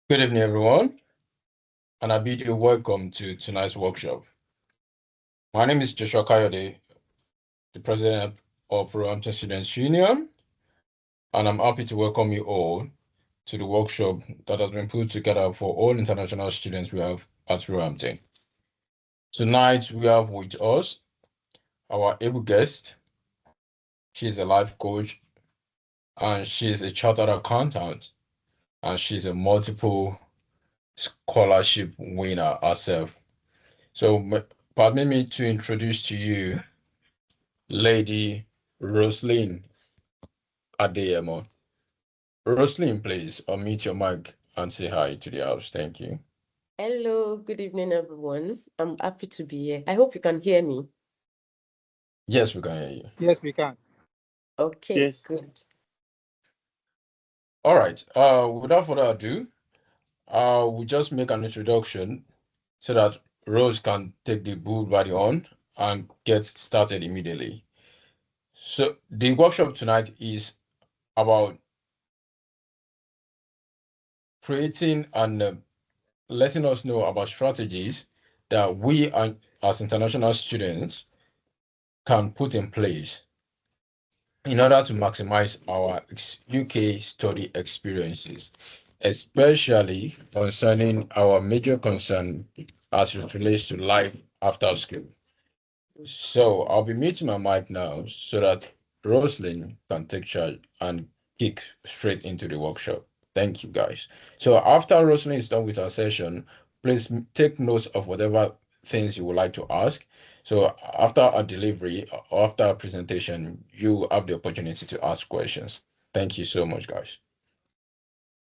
Good evening, everyone, and I bid you welcome to tonight's workshop. My name is Joshua Kayode, the president of Roehampton Students Union, and I'm happy to welcome you all to the workshop that has been put together for all international students we have at Roehampton. Tonight, we have with us our able guest. She is a life coach, and she is a chartered accountant, and she's a multiple scholarship winner herself. So, permit me to introduce to you Lady Roslyn Adeyemo. Roslyn, please unmute your mic and say hi to the house. Thank you. Hello, good evening, everyone. I'm happy to be here. I hope you can hear me. Yes, we can hear you. Yes, we can. Okay, Yes. good. All right. Without further ado, we just make an introduction so that Rose can take the bull by the horn and get started immediately. So the workshop tonight is about creating and letting us know about strategies that we as international students can put in place in order to maximize our UK study experiences, especially concerning our major concern as it relates to life after school. So I'll be muting my mic now so that Roslyn can take charge and kick straight into the workshop. Thank you, guys. So after Roslyn is done with our session, please take notes of whatever things you would like to ask. So after our delivery, after our presentation, you have the opportunity to ask questions. Thank you so much, guys.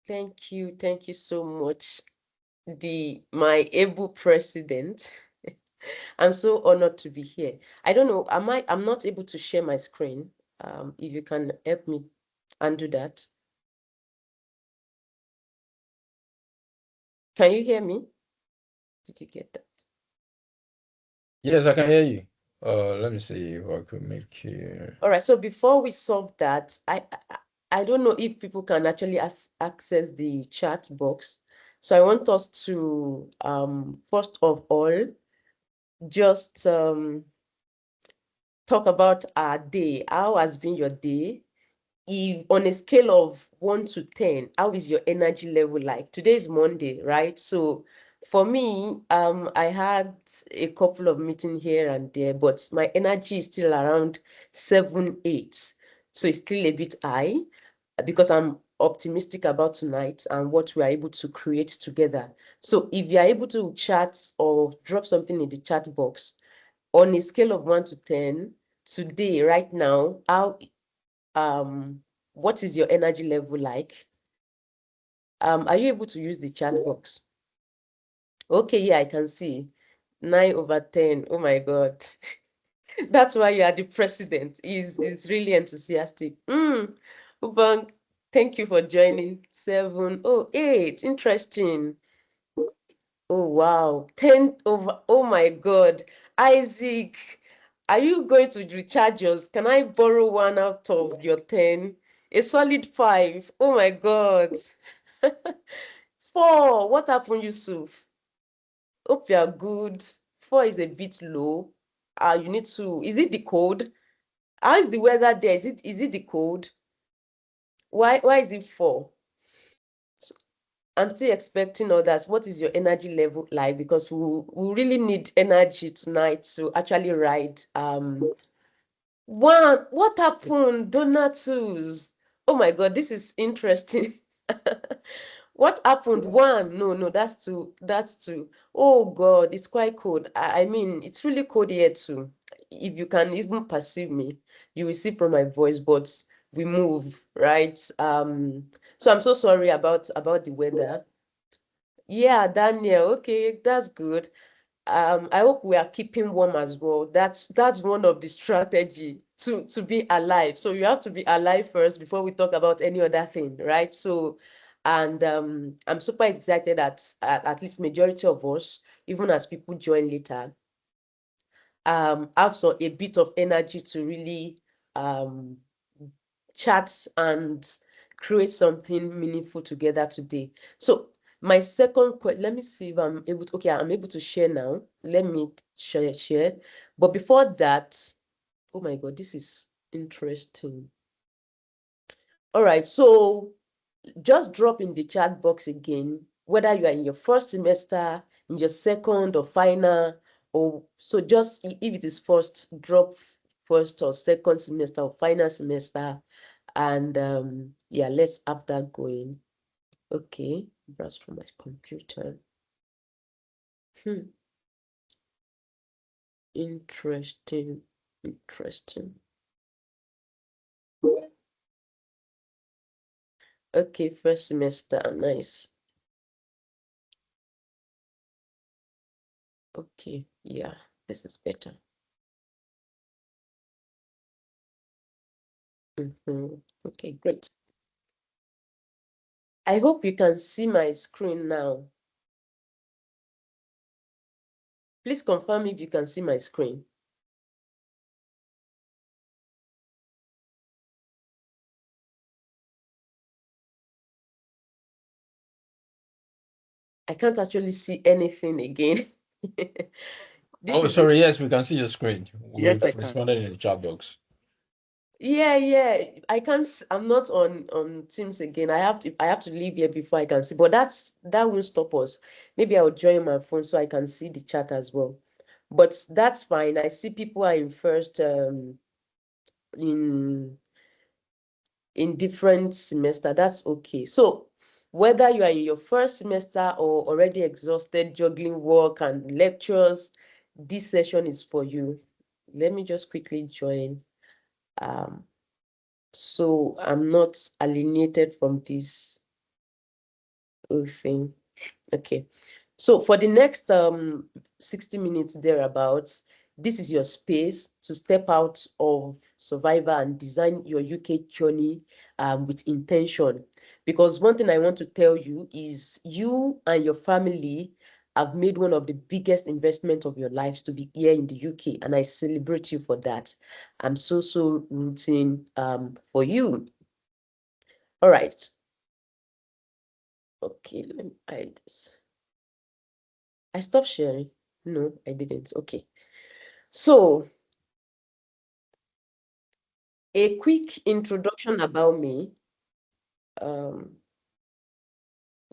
Thank you so much, my able president. I'm so honored to be here. I don't know, I'm not able to share my screen. If you can help me undo that. Can you hear me? Did you get that? Yes, I can hear you. Let me see if I could make you. All right, so before we solve that, I don't know if people can actually access the chat box. So I want us to first of all just talk about our day. How has been your day? If on a scale of 1 to 10, how is your energy level like? Today is Monday, right? So for me, I had a couple of meetings here and there, but my energy is still around 7, 8. So it's still a bit high because I'm optimistic about tonight and what we are able to create together. So if you are able to chat or drop something in the chat box on a scale of 1 to 10, today, right now, how what is your energy level like? Are you able to use the chat box? Okay, yeah, I can see 9/10. Oh my God. That's why you are the president. Is really enthusiastic. Ubang, thank you for joining. 7. Oh, 8. Interesting. Oh wow. 10 over. Oh my God. Isaac, are you going to recharge yours? Can I borrow one out of your 10? A solid 5. Oh my God. 4. What happened, Yusuf? Hope you are good. 4 is a bit low. You need to. Is it the code? How is the weather there? Is it the cold? Why is it 4? I'm still expecting others. What is your energy level like? Because we really need energy tonight to actually ride. What happened? Donatus. Oh my God, this is interesting. What happened? 1. No, that's 2. That's 2. Oh God, it's quite cold. I mean, it's really cold here too. If you can even perceive me, you will see from my voice, but we move, right? So I'm so sorry about the weather. Yeah, Daniel. Okay, that's good. I hope we are keeping warm as well. That's one of the strategy to be alive. So you have to be alive first before we talk about any other thing, right? So, and I'm super excited that at least majority of us, even as people join later, have a bit of energy to really um chat and create something meaningful together today. So My second question, let me see if I'm able to, okay, I'm able to share now. Let me share. But before that, oh my God, this is interesting. All right, so just drop in the chat box again, whether you are in your first semester, in your second or final, or so just if it is first, drop first or second semester or final semester. And yeah, let's have that going. Okay, browse from my computer. Interesting. Okay, first semester, nice. Okay, yeah, this is better. Okay, great. I hope you can see my screen now. Please confirm if you can see my screen. I can't actually see anything again. This Oh, is sorry. Yes, we can see your screen. Yes, I We've can. responded in the chat box. yeah. I can't. I'm not on Teams again. I have to leave here before I can see. But that won't stop us. Maybe I'll join my phone so I can see the chat as well. But that's fine. I see people are in first in different semester. That's okay. So whether you are in your first semester or already exhausted juggling work and lectures, this session is for you. Let me just quickly join. So I'm not alienated from this whole thing. Okay. So for the next 60 minutes thereabouts, this is your space to step out of survivor and design your UK journey with intention. Because one thing I want to tell you is you and your family have made one of the biggest investments of your lives to be here in the UK, and I celebrate you for that. I'm so rooting for you. All right. Okay, let me hide this. I stopped sharing. No, I didn't. Okay. So, a quick introduction about me. Um,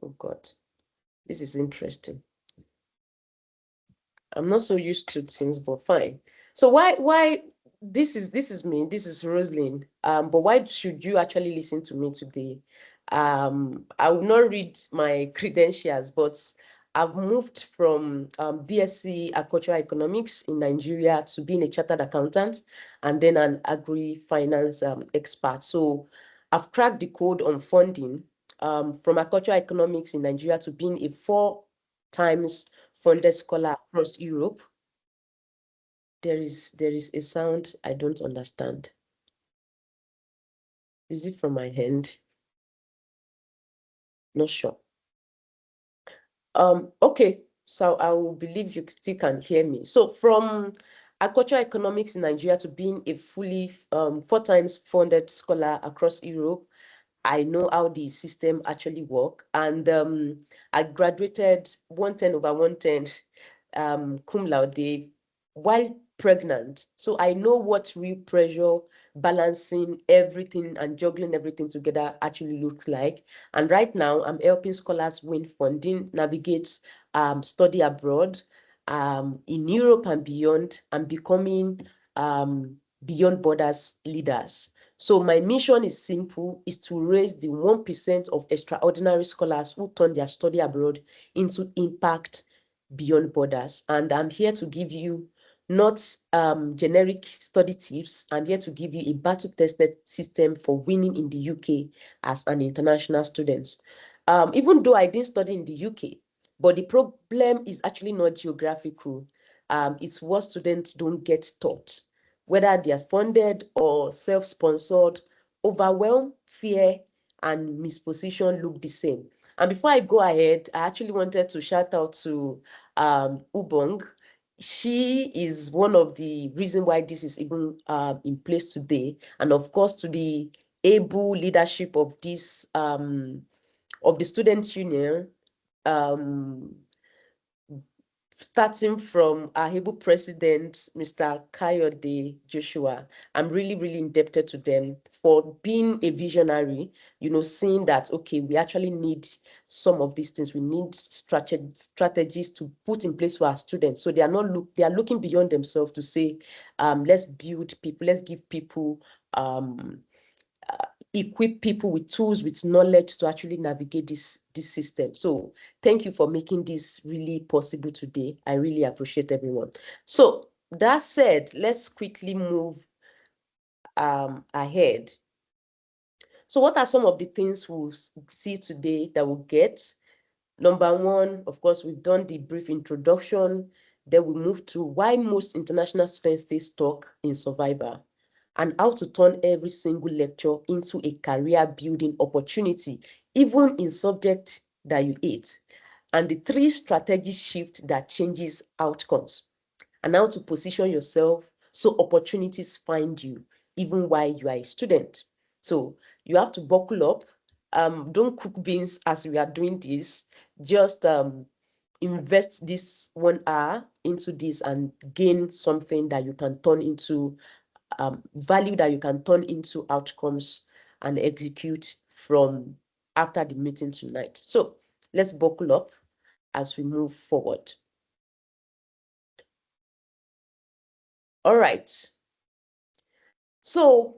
oh God, this is interesting. I'm not so used to things, but fine. So why this is me, this is Rosalind. But why should you actually listen to me today? I will not read my credentials, but I've moved from BSc Agricultural Economics in Nigeria to being a chartered accountant and then an agri-finance expert. So I've cracked the code on funding from agricultural economics in Nigeria to being a 4 times funded scholar across Europe. There is a sound I don't understand. Is it from my hand? Not sure. Okay, so I will believe you still can hear me. So from agricultural economics in Nigeria to being a fully 4 times funded scholar across Europe, I know how the system actually work. And I graduated 110 over 110 cum laude while pregnant. So I know what real pressure, balancing everything and juggling everything together actually looks like. And right now I'm helping scholars win funding, navigate study abroad in Europe and beyond, and becoming beyond borders leaders. So my mission is simple, is to raise the 1% of extraordinary scholars who turn their study abroad into impact beyond borders. And I'm here to give you not generic study tips. I'm here to give you a battle-tested system for winning in the UK as an international student. Even though I didn't study in the UK, but the problem is actually not geographical. It's what students don't get taught, whether they are funded or self-sponsored. Overwhelm, fear, and misposition look the same. And before I go ahead, I actually wanted to shout out to Ubong. She is one of the reasons why this is even in place today. And of course, to the able leadership of this of the students union, starting from our able president, Mr. Kayode Joshua. I'm really, really indebted to them for being a visionary, seeing that, okay, we actually need some of these things. We need strategies to put in place for our students. So they are looking beyond themselves to say, let's build people, let's give people equip people with tools, with knowledge to actually navigate this system. So thank you for making this really possible today. I really appreciate everyone. So that said, let's quickly move ahead. So what are some of the things we'll see today that we'll get? Number one, of course, we've done the brief introduction. Then we move to why most international students stay stuck in survival, and how to turn every single lecture into a career building opportunity, even in subjects that you hate, and the 3 strategy shift that changes outcomes, and how to position yourself so opportunities find you even while you are a student. So you have to buckle up. Don't cook beans as we are doing this. Just invest this 1 hour into this and gain something that you can turn into value, that you can turn into outcomes and execute from after the meeting tonight. So let's buckle up as we move forward. All right. So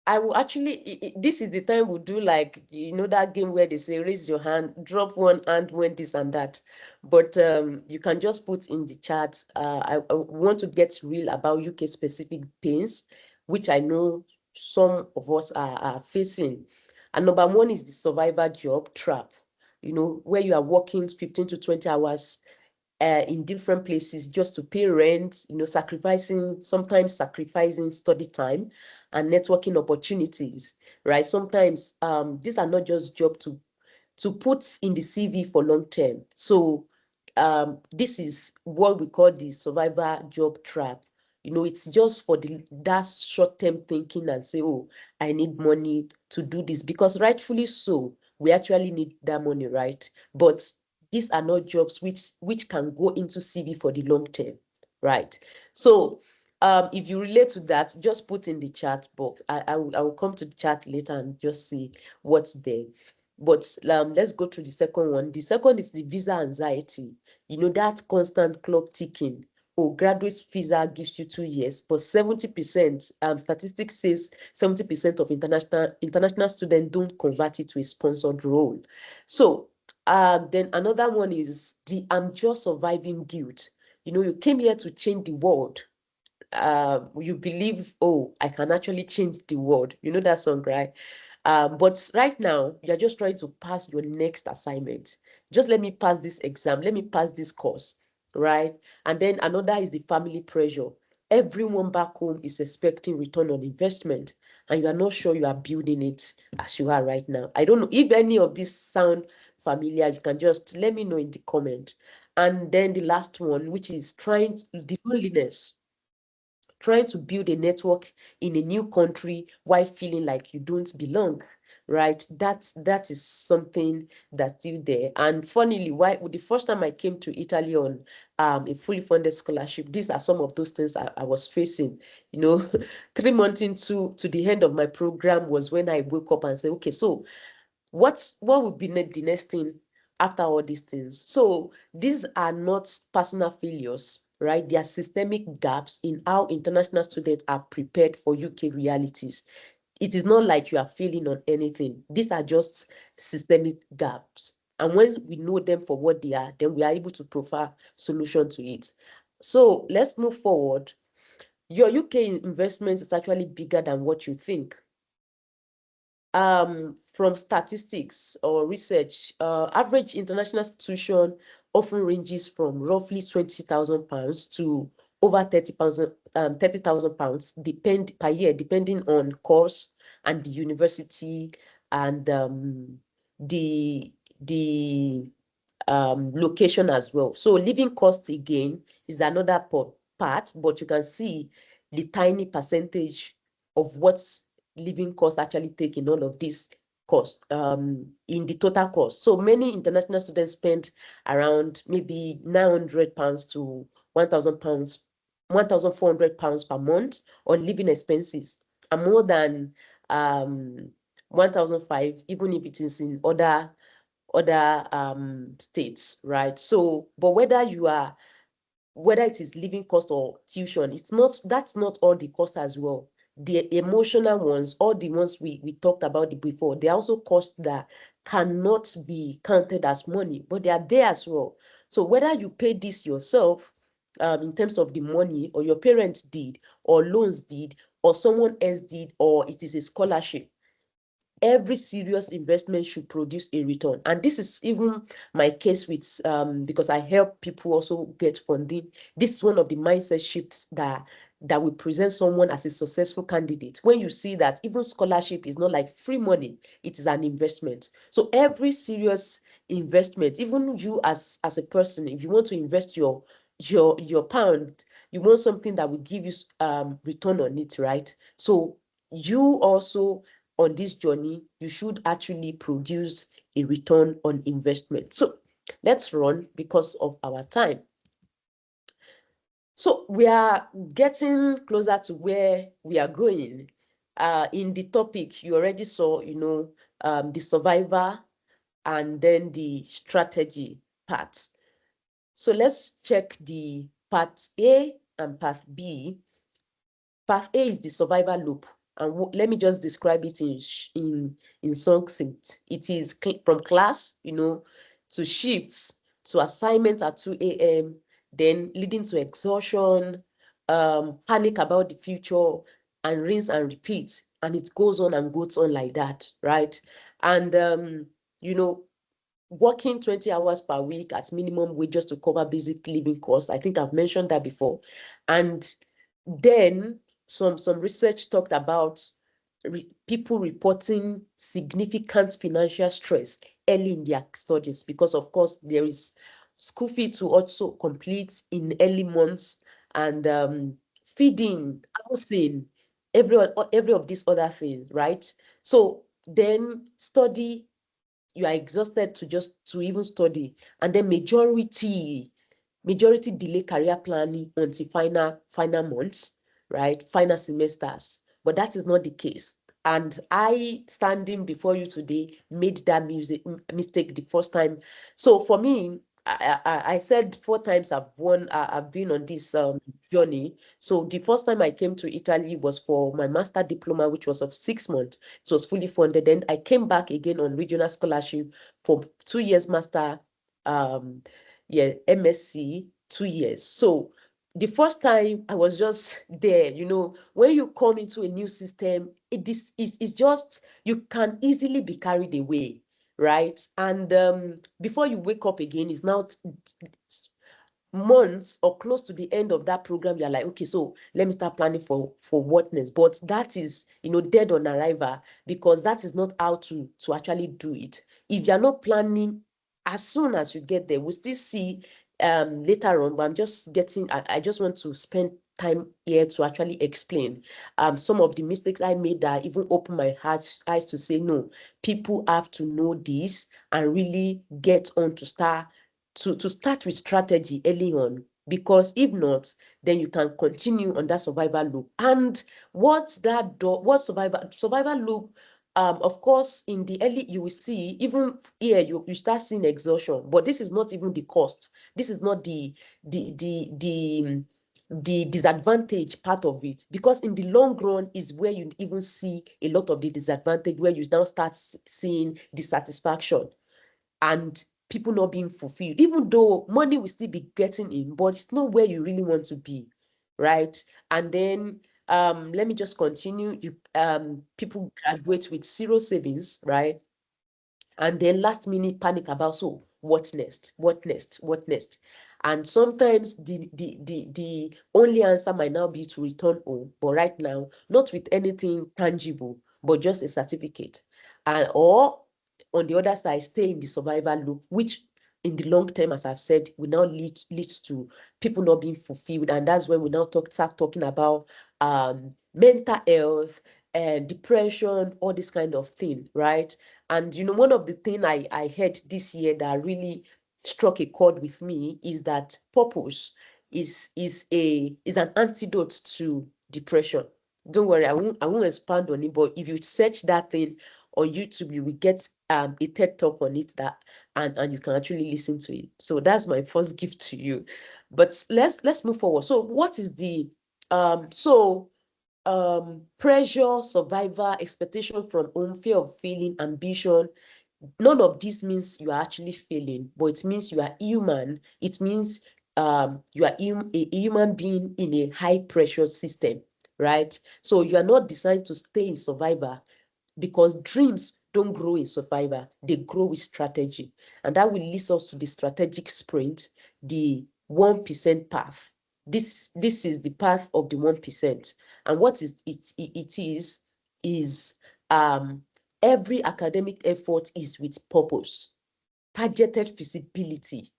I will actually, this is the time we'll do, like, that game where they say, raise your hand, drop one hand when this and that. But you can just put in the chat. I want to get real about UK specific pains, which I know some of us are facing. And number one is the survivor job trap, where you are working 15 to 20 hours in different places just to pay rent, sometimes sacrificing study time and networking opportunities, right? Sometimes these are not just jobs to put in the CV for long term. So this is what we call the survivor job trap. It's just for that short-term thinking and say, oh, I need money to do this, because rightfully so, we actually need that money, right? But these are not jobs which can go into CV for the long term, right? So if you relate to that, just put in the chat box. I will come to the chat later and just see what's there. But let's go to the second one. The second is the visa anxiety. That constant clock ticking. Oh, graduate visa gives you 2 years, but 70%, statistics says 70% of international students don't convert it to a sponsored role. So then another one is the I'm just surviving guilt. You came here to change the world. You believe, oh, I can actually change the world. You know that song, right? But right now, you're just trying to pass your next assignment. Just let me pass this exam. Let me pass this course, right? And then another is the family pressure. Everyone back home is expecting return on investment, and you are not sure you are building it as you are right now. I don't know if any of this sound familiar. You can just let me know in the comment. And then the last one, which is the loneliness, trying to build a network in a new country while feeling like you don't belong, right? That is something that's still there. And funnily, why the first time I came to Italy on a fully funded scholarship, these are some of those things I was facing. 3 months into the end of my program was when I woke up and said, okay, so what would be the next thing after all these things? So these are not personal failures, right? They are systemic gaps in how international students are prepared for UK realities. It is not like you are failing on anything. These are just systemic gaps. And once we know them for what they are, then we are able to provide solution to it. So let's move forward. Your UK investment is actually bigger than what you think. From statistics or research, average international institution often ranges from roughly £20,000 to over £30,000 per year, depending on course and the university and the location as well. So living cost again is another part, but you can see the tiny percentage of what's living costs actually take in all of this cost, in the total cost. So many international students spend around maybe £900 to £1,000, £1,400 per month on living expenses, and more than 1,005, even if it is in other states, right? So, but whether it is living cost or tuition, that's not all the cost as well. The emotional ones, all the ones we talked about before, they are also costs that cannot be counted as money, but they are there as well. So whether you pay this yourself, in terms of the money, or your parents did, or loans did, or someone else did, or it is a scholarship, every serious investment should produce a return. And this is even my case with, because I help people also get funding. This is one of the mindset shifts that will present someone as a successful candidate. When you see that even scholarship is not like free money, it is an investment. So every serious investment, even you as a person, if you want to invest your pound, you want something that will give you return on it, right? So you also, on this journey, you should actually produce a return on investment. So let's run because of our time. So we are getting closer to where we are going. In the topic, you already saw, the survivor and then the strategy part. So let's check the part A and part B. Path A is the survival loop, and let me just describe it in succinct. It is from class, to shifts, to assignments at 2 a.m., then leading to exhaustion, panic about the future, and rinse and repeat. And it goes on and goes on like that, right? And you know, working 20 hours per week at minimum wage just to cover basic living costs. I think I've mentioned that before. And then some research talked about people reporting significant financial stress early in their studies, because of course there is school fee to also complete in early months, and feeding, housing, every of these other things, right? So then you are exhausted to even study, and then majority delay career planning until final months, right? Final semesters. But that is not the case. And I, standing before you today, made that mistake the first time. So for me, I said 4 times I've been on this journey. So the first time I came to Italy was for my master diploma, which was of 6 months. It was fully funded. Then I came back again on regional scholarship for 2 years master, um, yeah, MSc, 2 years. So the first time I was just there, when you come into a new system, it's just, you can easily be carried away, right? And before you wake up again, it's now months or close to the end of that program. You're like, okay, so let me start planning for what next. But that is, dead on arrival, because that is not how to actually do it. If you're not planning as soon as you get there, we'll still see later on, but I just want to spend time here to actually explain some of the mistakes I made that even open my eyes to say, no, people have to know this and really get on to start with strategy early on, because if not, then you can continue on that survival loop. And what survival loop, of course, in the early, you will see, even here, you start seeing exhaustion, but this is not even the cost. This is not the disadvantage part of it, because in the long run is where you even see a lot of the disadvantage, where you now start seeing dissatisfaction and people not being fulfilled, even though money will still be getting in, but it's not where you really want to be, right? And then let me just continue. People graduate with zero savings, right? And then last minute panic about, so what next, what next. And sometimes the only answer might now be to return home, but right now not with anything tangible, but just a certificate. And or on the other side, stay in the survival loop, which in the long term, as I've said, will now leads to people not being fulfilled. And that's when we now start talking about mental health and depression, all this kind of thing, right? And one of the things I heard this year that really struck a chord with me is that purpose is an antidote to depression. Don't worry, I won't expand on it, but if you search that thing on YouTube, you will get a TED talk on it, that and you can actually listen to it. So that's my first gift to you. But let's move forward. So what is the pressure, survival, expectation from home, fear of failing, ambition? None of this means you are actually failing, but it means you are human. It means you are a human being in a high pressure system, right? So you are not designed to stay in survivor, because dreams don't grow in survivor, they grow with strategy. And that will lead us to the strategic sprint, the 1% path. This is the path of the 1%. And what is um every academic effort is with purpose, targeted feasibility,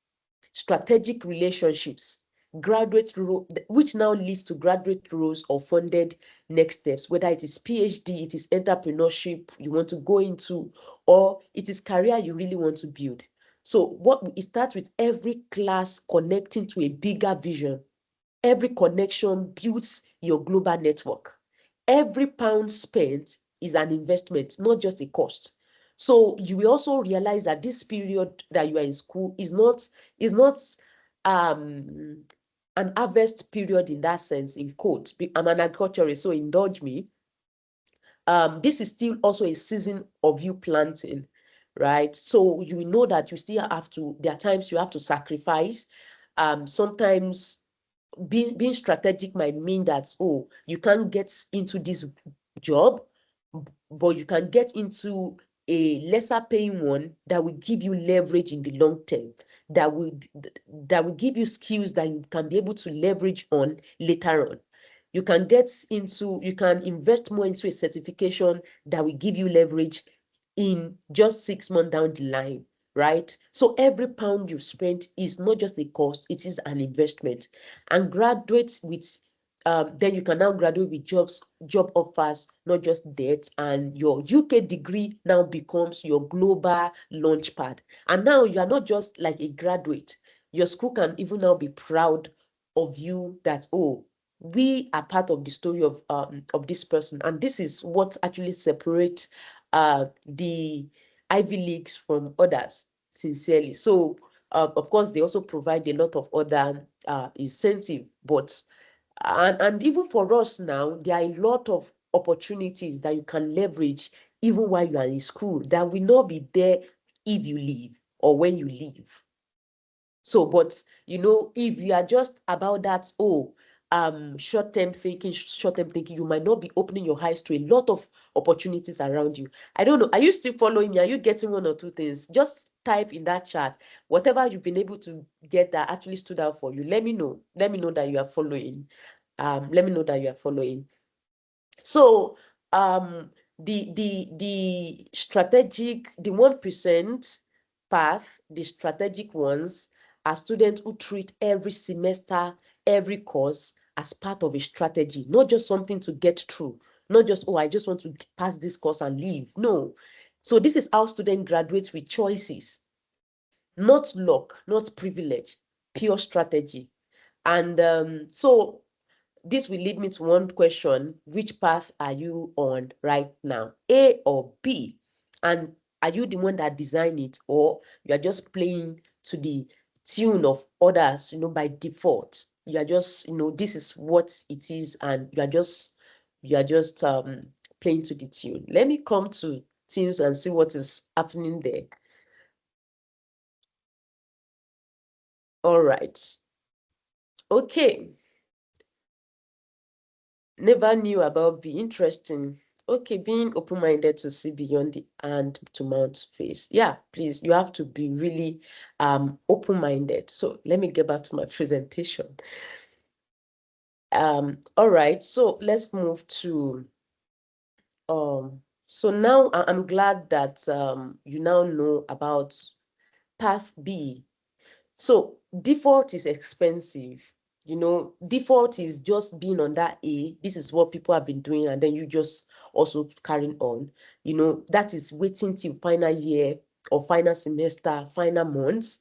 strategic relationships, graduate role, which now leads to graduate roles or funded next steps, whether it is PhD, it is entrepreneurship you want to go into, or it is career you really want to build. So it starts with every class connecting to a bigger vision. Every connection builds your global network. Every pound spent is an investment, not just a cost. So you will also realize that this period that you are in school is not an harvest period in that sense, in quotes. I'm an agriculturist, so indulge me. This is still also a season of you planting, right? So you know that you still have to, there are times you have to sacrifice. Sometimes being strategic might mean that, oh, you can't get into this job, but you can get into a lesser paying one that will give you leverage in the long term, that will give you skills that you can be able to leverage on later on. You can invest more into a certification that will give you leverage in just 6 months down the line, right? So every pound you spend is not just a cost, it is an investment. And graduate with then you can now graduate with job offers, not just debt, and your UK degree now becomes your global launch pad. And now you are not just like a graduate. Your school can even now be proud of you, that, oh, we are part of the story of this person. And this is what actually separates the Ivy Leagues from others, sincerely. So of course they also provide a lot of other incentive, but and even for us now, there are a lot of opportunities that you can leverage even while you are in school that will not be there if you leave or when you leave. So, but if you are just about that, oh, short-term thinking, you might not be opening your eyes to a lot of opportunities around you. I don't know. Are you still following me? Are you getting one or two things? Just type in that chat whatever you've been able to get that actually stood out for you. Let me know. Let me know that you are following. Let me know that you are following. So the strategic, the 1% path, the strategic ones, are students who treat every semester, every course as part of a strategy, not just something to get through, not just, oh, I just want to pass this course and leave. No. So this is how students graduate with choices, not luck, not privilege, pure strategy. And so this will lead me to one question: which path are you on right now, A or B? And are you the one that designed it, or you are just playing to the tune of others, by default? You are just, this is what it is, and you are just playing to the tune. Let me come to Teams and see what is happening there. All right. Okay. Never knew about be interesting. Okay, being open-minded to see beyond the hand to mount face. Yeah, please, you have to be really open-minded. So let me get back to my presentation. All right, so let's move to so now I'm glad that you now know about path B. So default is expensive. default is just being on that A. This is what people have been doing, and then you just also carrying on. That is waiting till final year or final semester, final months.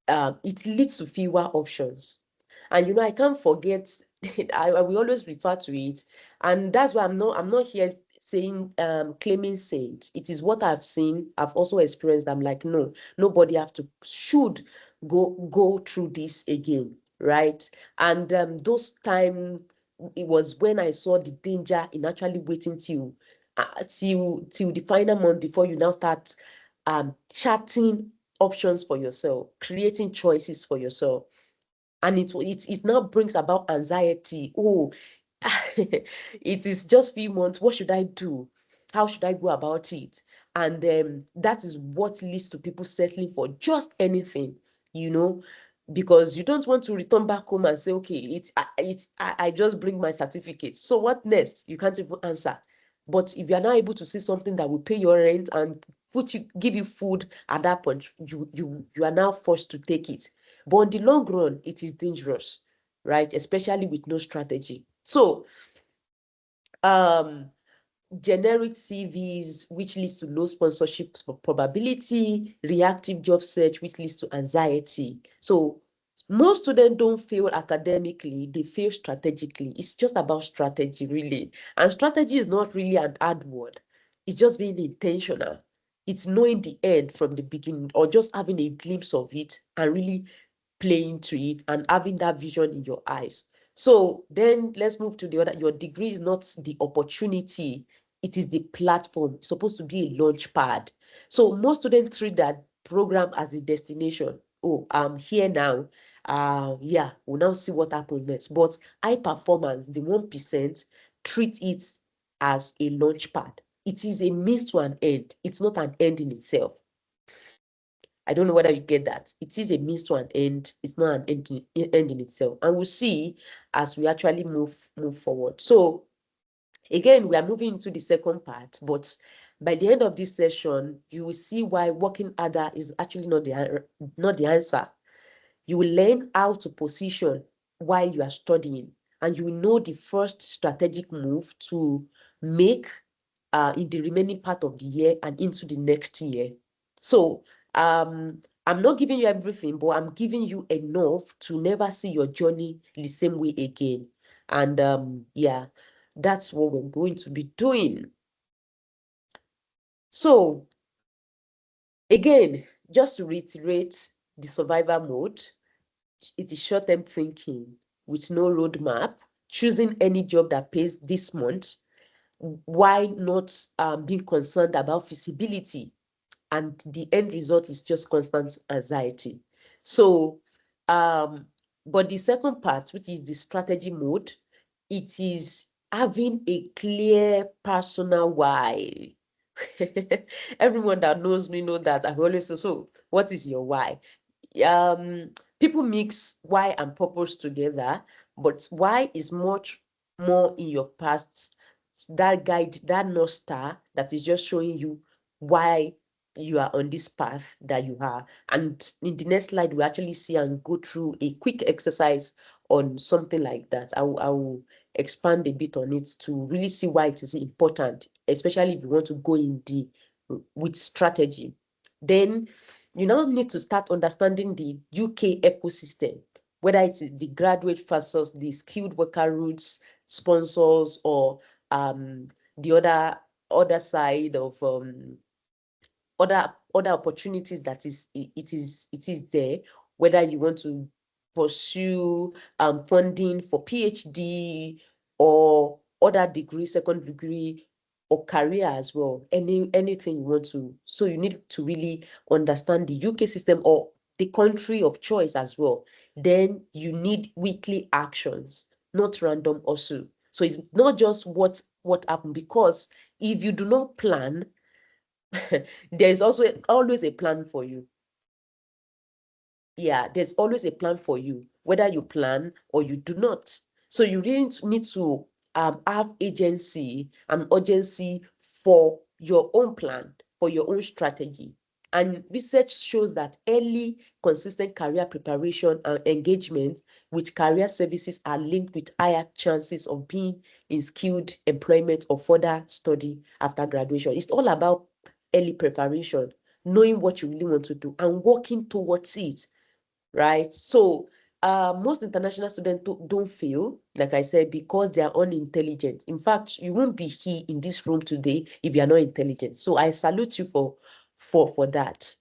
It leads to fewer options. And I can't forget, I will always refer to it, and that's why I'm not here saying claiming saint. It is what I've seen, I've also experienced. I'm like, no, nobody should go through this again, right? And those time, it was when I saw the danger in actually waiting till the final month before you now start charting options for yourself, creating choices for yourself. And it now brings about anxiety. Oh, it is just few months. What should I do? How should I go about it? And that is what leads to people settling for just anything, you know, because you don't want to return back home and say, okay, I just bring my certificate. So what next? You can't even answer. But if you are not able to see something that will pay your rent and give you food at that point, you are now forced to take it. But on the long run, it is dangerous, right? Especially with no strategy. So, generic CVs, which leads to low sponsorship probability, reactive job search, which leads to anxiety. So most students don't fail academically, they fail strategically. It's just about strategy, really. And strategy is not really an hard word. It's just being intentional. It's knowing the end from the beginning, or just having a glimpse of it and really playing to it and having that vision in your eyes. So then let's move to the other. Your degree is not the opportunity, it is the platform. It's supposed to be a launch pad. So most students treat that program as a destination. Oh, I'm here now. Yeah, we'll now see what happens next. But high performance, the 1%, treat it as a launch pad. It is a means to an end. It's not an end in itself. I don't know whether you get that. It is a means to an end. It's not an end in itself. And we'll see as we actually move forward. So again, we are moving into the second part, but by the end of this session, you will see why working harder is actually not the answer. You will learn how to position while you are studying, and you will know the first strategic move to make in the remaining part of the year and into the next year. So I'm not giving you everything, but I'm giving you enough to never see your journey the same way again. And yeah, that's what we're going to be doing. So again, just to reiterate, the survivor mode, it is short-term thinking with no roadmap, choosing any job that pays this month. Why not being concerned about feasibility? And the end result is just constant anxiety. So, but the second part, which is the strategy mode, it is having a clear personal why. Everyone that knows me know that I always say, so what is your why? People mix why and purpose together, but why is much more in your past, that guide, that North Star that is just showing you why you are on this path that you are. And in the next slide, we actually see and go through a quick exercise on something like that. I will expand a bit on it to really see why it is important, especially if you want to go in with strategy. Then you now need to start understanding the UK ecosystem, whether it is the graduate versus the skilled worker routes, sponsors, or the other side of other opportunities that it is there, whether you want to pursue funding for PhD or other degree, second degree, or career as well, anything you want to. So you need to really understand the UK system or the country of choice as well. Then you need weekly actions, not random also. So it's not just what happened, because if you do not plan, there is also always a plan for you. Yeah, there's always a plan for you, whether you plan or you do not. So you really need to have agency and urgency for your own plan, for your own strategy. And research shows that early, consistent career preparation and engagement with career services are linked with higher chances of being in skilled employment or further study after graduation. It's all about early preparation, knowing what you really want to do and working towards it, right? So most international students don't fail, like I said, because they are unintelligent. In fact, you won't be here in this room today if you are not intelligent. So I salute you for that.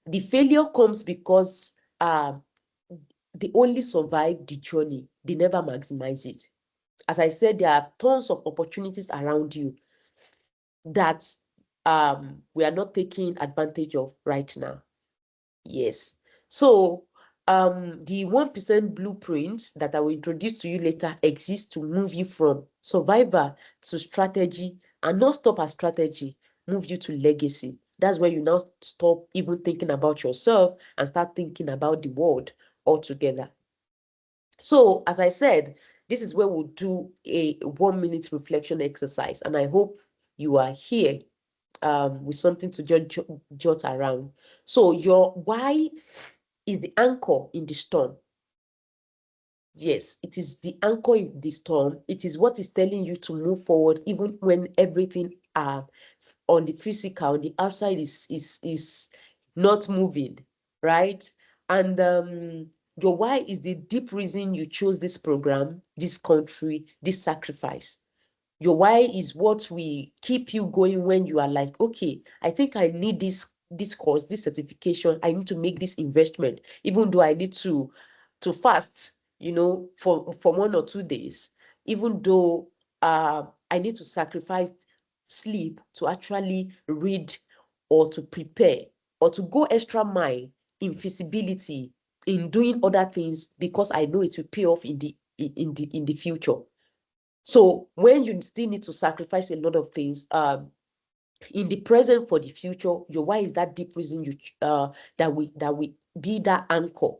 The failure comes because they only survive the journey. They never maximize it. As I said, there are tons of opportunities around you that we are not taking advantage of right now. Yes. So the 1% blueprint that I will introduce to you later exists to move you from survivor to strategy, and not stop at strategy, move you to legacy. That's where you now stop even thinking about yourself and start thinking about the world altogether. So, as I said, this is where we'll do a 1 minute reflection exercise, and I hope you are here with something to jot around. So, your why is the anchor in the storm. Yes, it is the anchor in the storm. It is what is telling you to move forward, even when everything on the physical, on the outside is not moving, right? And your why is the deep reason you chose this program, this country, this sacrifice. Your why is what will keep you going when you are like, okay, I think I need this course, this certification. I need to make this investment, even though I need to fast, for 1 or 2 days, even though I need to sacrifice sleep to actually read or to prepare or to go extra mile in feasibility, in doing other things, because I know it will pay off in the future. So when you still need to sacrifice a lot of things in the present for the future, your why is that deep reason that we be that anchor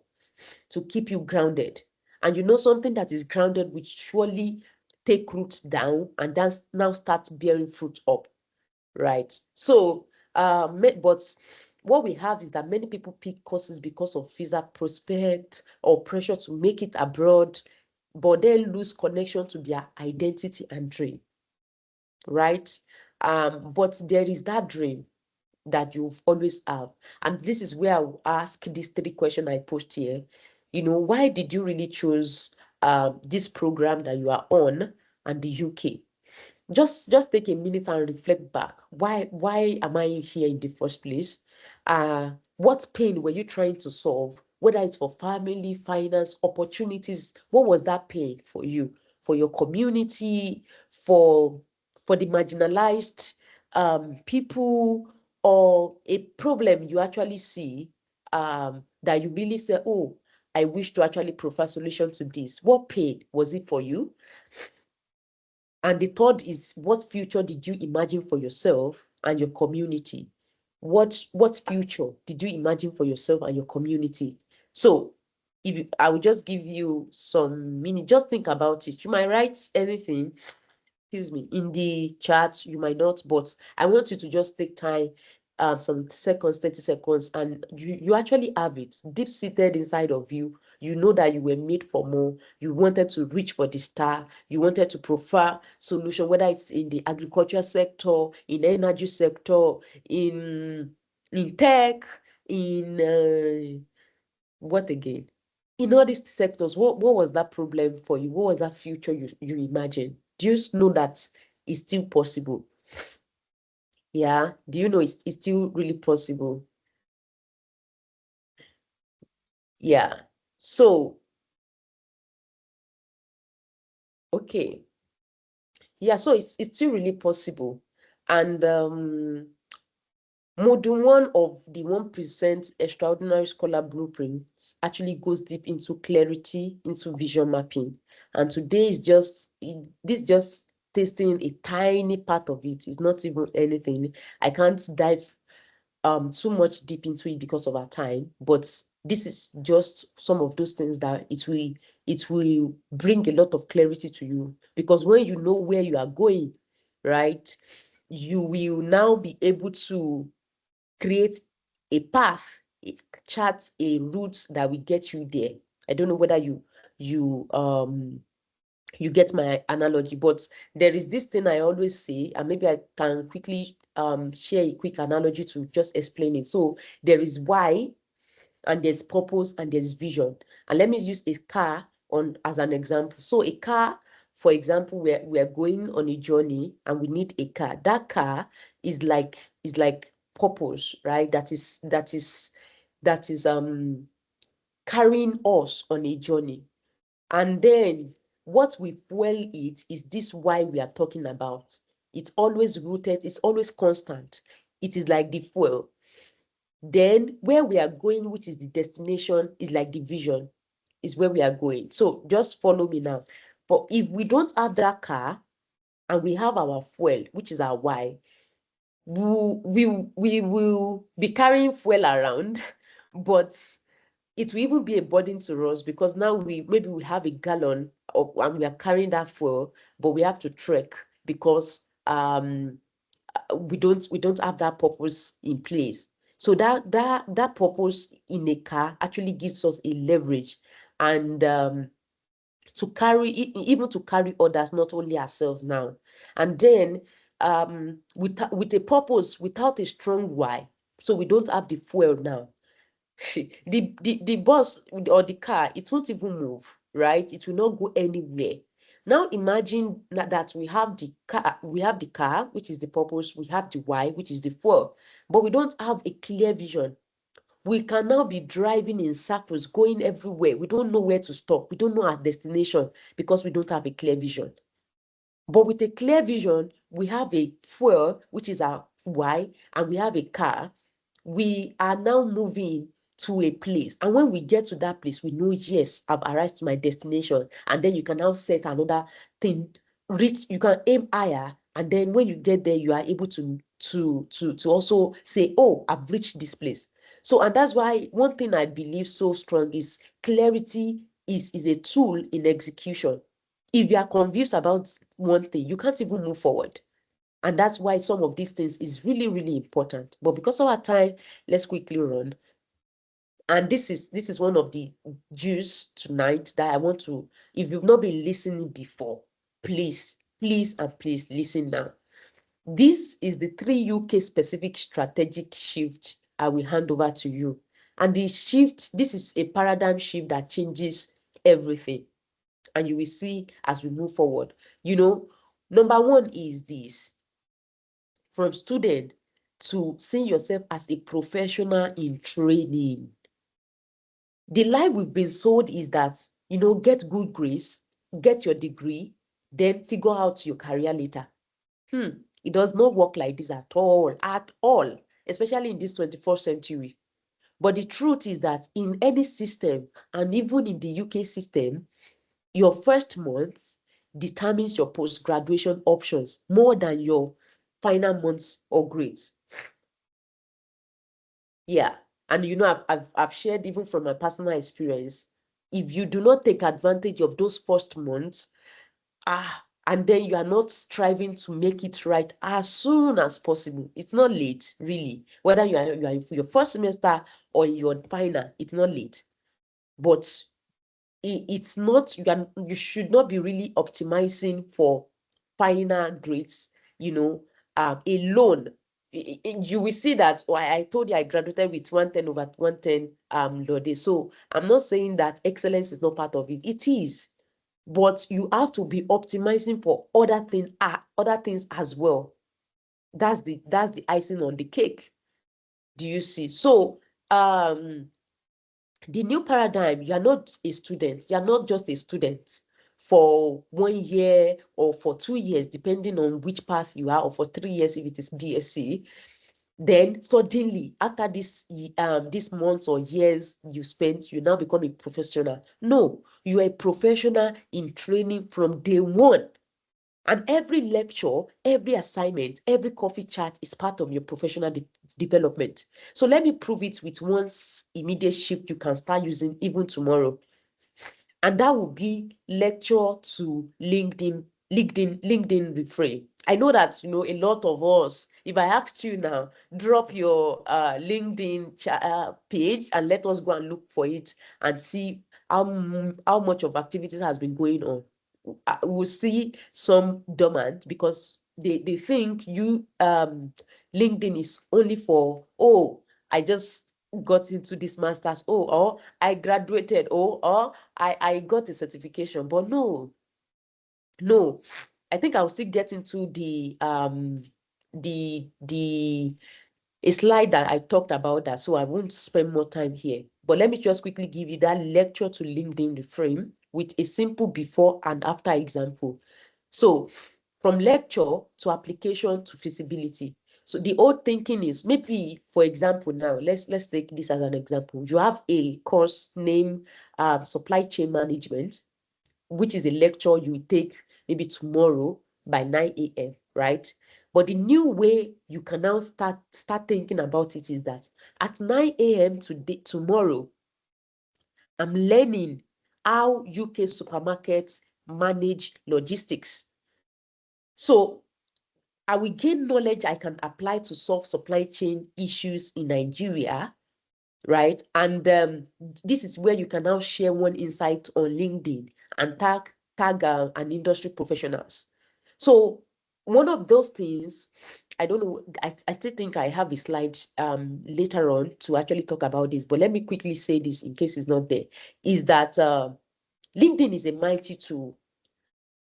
to keep you grounded. And something that is grounded will surely take roots down and then now start bearing fruit up, right? So but what we have is that many people pick courses because of visa prospect or pressure to make it abroad, but then lose connection to their identity and dream, right? But there is that dream that you've always have. And this is where I will ask these 3 questions I posed here. Why did you really choose this program that you are on and the UK? Just take a minute and reflect back. Why am I here in the first place? What pain were you trying to solve? Whether it's for family, finance, opportunities, what was that pain for you, for your community, for the marginalized people, or a problem you actually see that you really say, oh, I wish to actually provide solution to this. What pain was it for you? And the third is, what future did you imagine for yourself and your community? What future did you imagine for yourself and your community? So I will just give you some minutes, just think about it. You might write anything, excuse me, in the chat, you might not, but I want you to just take time, some seconds, 30 seconds, and you actually have it deep seated inside of you. You know that you were made for more. You wanted to reach for the star. You wanted to prefer solution, whether it's in the agriculture sector, in energy sector, in tech, in what again? In all these sectors, what was that problem for you? What was that future you imagined? Do you know that it's still possible? Yeah. Do you know it's still really possible? Yeah. So, okay. Yeah, so it's still really possible. And Module 1 of the 1% Extraordinary Scholar Blueprints actually goes deep into clarity, into vision mapping. And today is just tasting a tiny part of it. It's not even anything. I can't dive too much deep into it because of our time, but this is just some of those things that it will bring a lot of clarity to you, because when you know where you are going, right, you will now be able to create a path, a chart, a route that will get you there. I don't know whether you get my analogy, but there is this thing I always say, and maybe I can quickly share a quick analogy to just explain it. So there is why, and there's purpose, and there's vision. And let me use a car as an example. So a car, for example, we're going on a journey and we need a car. That car is like purpose, right? That is carrying us on a journey. And then what we fuel it is this why we are talking about. It's always rooted, it's always constant. It is like the fuel. Then where we are going, which is the destination, is like the vision, is where we are going. So just follow me now. But if we don't have that car and we have our fuel, which is our why, we will be carrying fuel around, but it will even be a burden to us, because now maybe we have a gallon and we are carrying that fuel, but we have to trek because we don't have that purpose in place. So that purpose in a car actually gives us a leverage, and to carry even to carry others, not only ourselves now. And then with a purpose without a strong why, so we don't have the fuel now. The bus or the car, it won't even move, right? It will not go anywhere. Now imagine that we have the car, which is the purpose, we have the why, which is the fuel, but we don't have a clear vision. We can now be driving in circles, going everywhere. We don't know where to stop. We don't know our destination because we don't have a clear vision. But with a clear vision, we have a fuel, which is our why, and we have a car. We are now moving to a place, and when we get to that place, we know, yes, I've arrived to my destination. And then you can now set another thing, you can aim higher, and then when you get there, you are able to also say, oh, I've reached this place. So, and that's why one thing I believe so strong is clarity is a tool in execution. If you are confused about one thing, you can't even move forward. And that's why some of these things is really, really important. But because of our time, let's quickly run. And this is one of the juice tonight that I want to, if you've not been listening before, please, please, and please listen now. This is the 3 UK specific strategic shift I will hand over to you. And this is a paradigm shift that changes everything. And you will see as we move forward. Number one is this: from student to seeing yourself as a professional in training. The lie we've been sold is that, get good grades, get your degree, then figure out your career later. It does not work like this at all, especially in this 21st century. But the truth is that in any system, and even in the UK system, your first month determines your post-graduation options more than your final months or grades. Yeah. And I've shared even from my personal experience, if you do not take advantage of those first months, and then you are not striving to make it right as soon as possible, it's not late, really. Whether you are in your first semester or in your final, it's not late. But it's not, you should not be really optimizing for final grades, alone. You will see that, I told you I graduated with 110 over 110 Lode. So I'm not saying that excellence is not part of it. It is, but you have to be optimizing for other things as well. That's the icing on the cake. Do you see? So the new paradigm, you are not a student. You are not just a student for 1 year or for 2 years, depending on which path you are, or for 3 years if it is BSc. Then suddenly, after this months or years you spent, you now become a professional. No, you are a professional in training from day one. And every lecture, every assignment, every coffee chat is part of your professional development. So let me prove it with one immediate shift you can start using even tomorrow. And that will be lecture to LinkedIn reframe. I know that, a lot of us, if I asked you now, drop your LinkedIn page and let us go and look for it and see how much of activities has been going on. We'll see some dormant because they think LinkedIn is only for, oh, I just got into this master's, oh, or I graduated, oh, or I got a certification. But no, I think I'll still get into the a slide that I talked about that, so I won't spend more time here. But let me just quickly give you that lecture to LinkedIn reframe with a simple before and after example. So from lecture to application to feasibility. So the old thinking is, maybe, for example, now let's take this as an example. You have a course named supply chain management, which is a lecture you take maybe tomorrow by 9 a.m., right? But the new way you can now start thinking about it is that at 9 a.m. tomorrow, I'm learning how UK supermarkets manage logistics. So I will gain knowledge I can apply to solve supply chain issues in Nigeria, right? And this is where you can now share one insight on LinkedIn and tag an industry professionals. So one of those things, I don't know, I still think I have a slide later on to actually talk about this, but let me quickly say this in case it's not there, is that LinkedIn is a mighty tool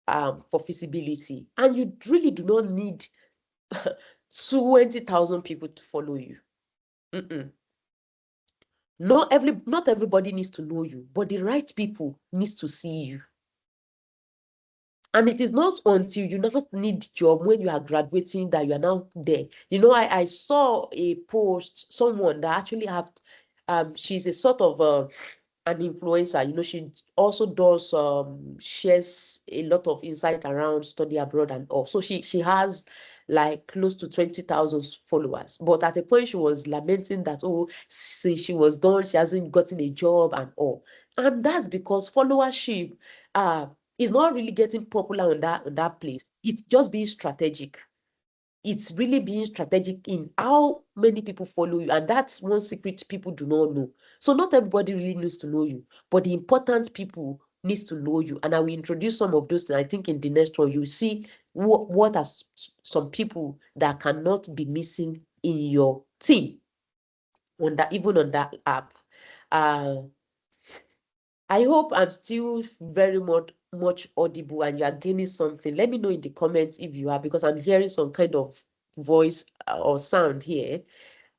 for feasibility, and you really do not need 20,000 people to follow you. Not everybody needs to know you, but the right people needs to see you. And it is not until you never need job when you are graduating that you are now there. I saw a post, someone that actually have she's a sort of an influencer. She also does shares a lot of insight around study abroad and all. So she has like close to 20,000 followers. But at a point she was lamenting that, oh, since she was done, she hasn't gotten a job and all. And that's because followership is not really getting popular on that place. It's just being strategic. It's really being strategic in how many people follow you, and that's one secret people do not know. So not everybody really needs to know you, but the important people needs to know you. And I will introduce some of those things. I think in the next one you see what are some people that cannot be missing in your team even on that app. I hope I'm still very much audible and you are gaining something. Let me know in the comments if you are, because I'm hearing some kind of voice or sound here.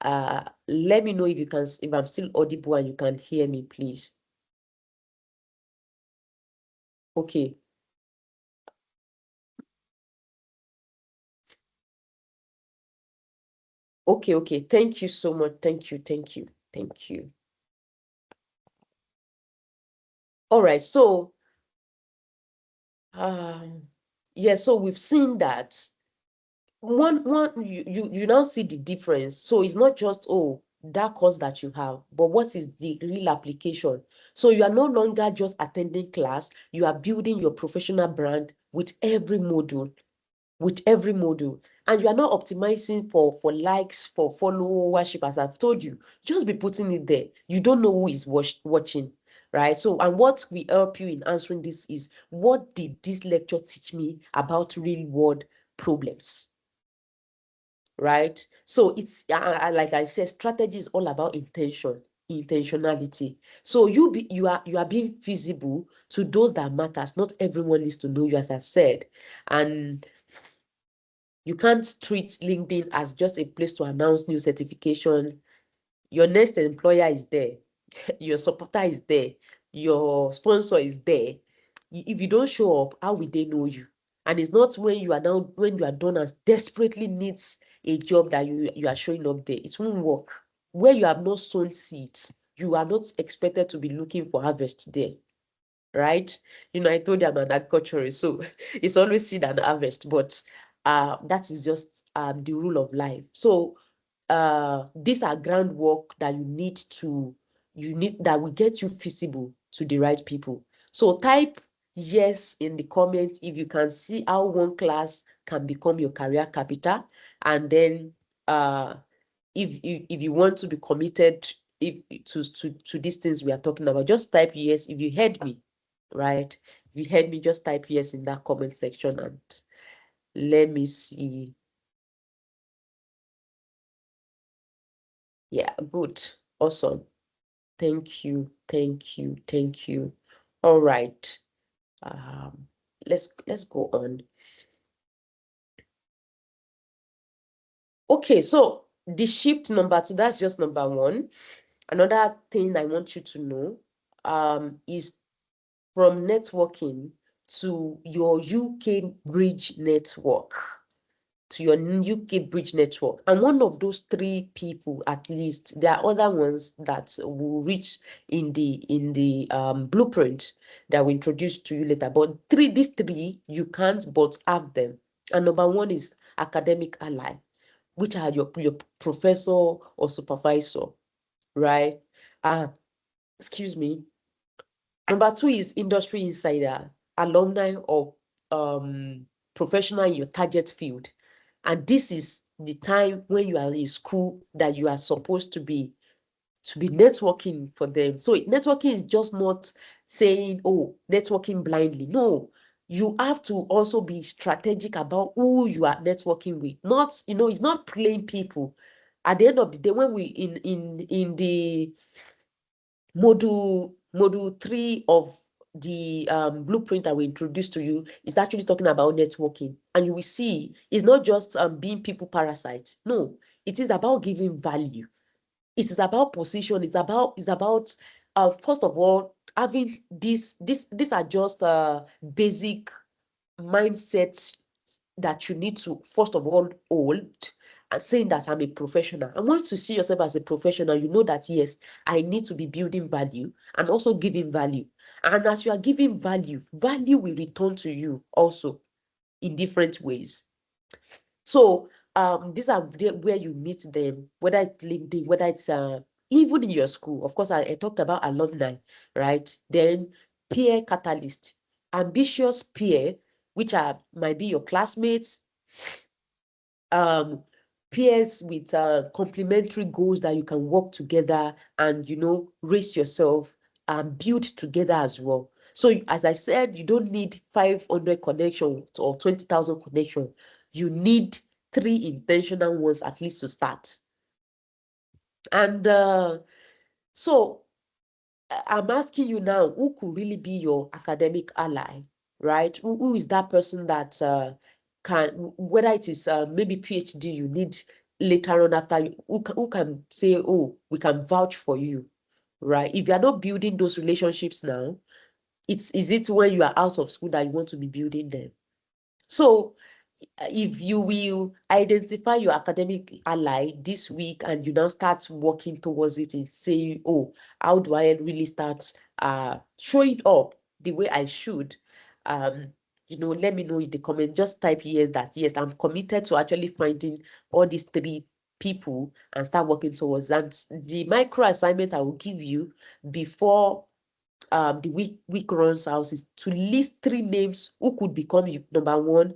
Let me know if I'm still audible and you can hear me, please. Okay. Okay. Thank you so much. Thank you. All right. So, yeah. So we've seen that you now see the difference. So it's not just, oh, that course that you have, but what is the real application? So you are no longer just attending class, you are building your professional brand with every module, and you are not optimizing for likes, for followership. As I've told you, just be putting it there. You don't know who is watching, right? So, and what we help you in answering this is, what did this lecture teach me about real world problems? Right? So it's like I said, strategy is all about intentionality. So you are being feasible to those that matters. Not everyone needs to know you, as I've said, and you can't treat LinkedIn as just a place to announce new certification. Your next employer is there, your supporter is there, your sponsor is there. If you don't show up, how will they know you? And it's not when you are done and desperately needs a job that you are showing up there. It won't work. Where you have not sown seeds, you are not expected to be looking for harvest there, right? I told you I'm an agriculturist, so it's always seed and harvest, but that is just the rule of life. So these are groundwork that you need that will get you feasible to the right people. So type yes in the comments if you can see how one class can become your career capital. And then if you want to be committed to these things we are talking about, just type yes. If you heard me, right? If you heard me, just type yes in that comment section and let me see. Yeah, good. Awesome. Thank you. Thank you. Thank you. All right. Let's go on. Okay, so the shift number two, that's just number one. Another thing I want you to know is from networking to your UK bridge network. To your UK bridge network. And one of those three people, at least, there are other ones that will reach in the blueprint that we introduce to you later. But these three, you can't but have them. And number one is academic ally, which are your professor or supervisor, right? Excuse me. Number two is industry insider, alumni or professional in your target field. And this is the time when you are in school that you are supposed to be networking for them. So networking is just not saying, oh, networking blindly. No, you have to also be strategic about who you are networking with. Not, it's not playing people. At the end of the day, when we in the module 3 of the blueprint that we introduced to you is actually talking about networking, and you will see it's not just being people parasites. No, it is about giving value. It is about position. It's about first of all having these are just basic mindsets that you need to first of all hold, and saying that I'm a professional. And once you see yourself as a professional, you know that yes, I need to be building value and also giving value. And as you are giving value, value will return to you also in different ways. So these are where you meet them, whether it's LinkedIn, whether it's even in your school. Of course, I talked about alumni, right? Then peer catalyst, ambitious peer, which might be your classmates, um, peers with complementary goals that you can work together and raise yourself and build together as well. So as I said, you don't need 500 connections or 20,000 connections. You need 3 intentional ones at least to start. And so I'm asking you now, who could really be your academic ally, right? Who is that person that can, whether it is maybe PhD you need later on after you, who can say, oh, we can vouch for you, right? If you are not building those relationships now, is it when you are out of school that you want to be building them? So if you will identify your academic ally this week and you now start working towards it and saying, oh, how do I really start showing up the way I should? Let me know in the comment. Just type yes, that yes, I'm committed to actually finding all these 3 people and start working towards that. The micro assignment I will give you before the week runs out is to list 3 names who could become number one,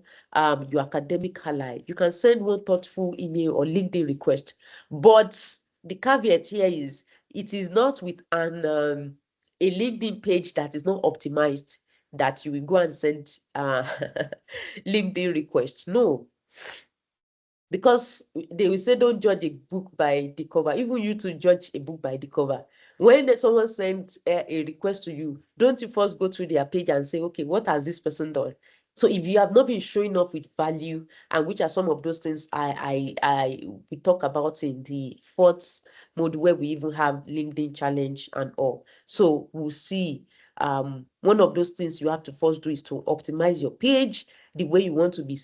your academic ally. You can send one thoughtful email or LinkedIn request, but the caveat here is it is not with an a LinkedIn page that is not optimized that you will go and send LinkedIn request. No, because they will say don't judge a book by the cover. Even you to judge a book by the cover. When someone sends a request to you, don't you first go through their page and say, okay, what has this person done? So if you have not been showing up with value, and which are some of those things we talk about in the 4th mode, where we even have LinkedIn challenge and all. So we'll see. One of those things you have to first do is to optimize your page the way you want to be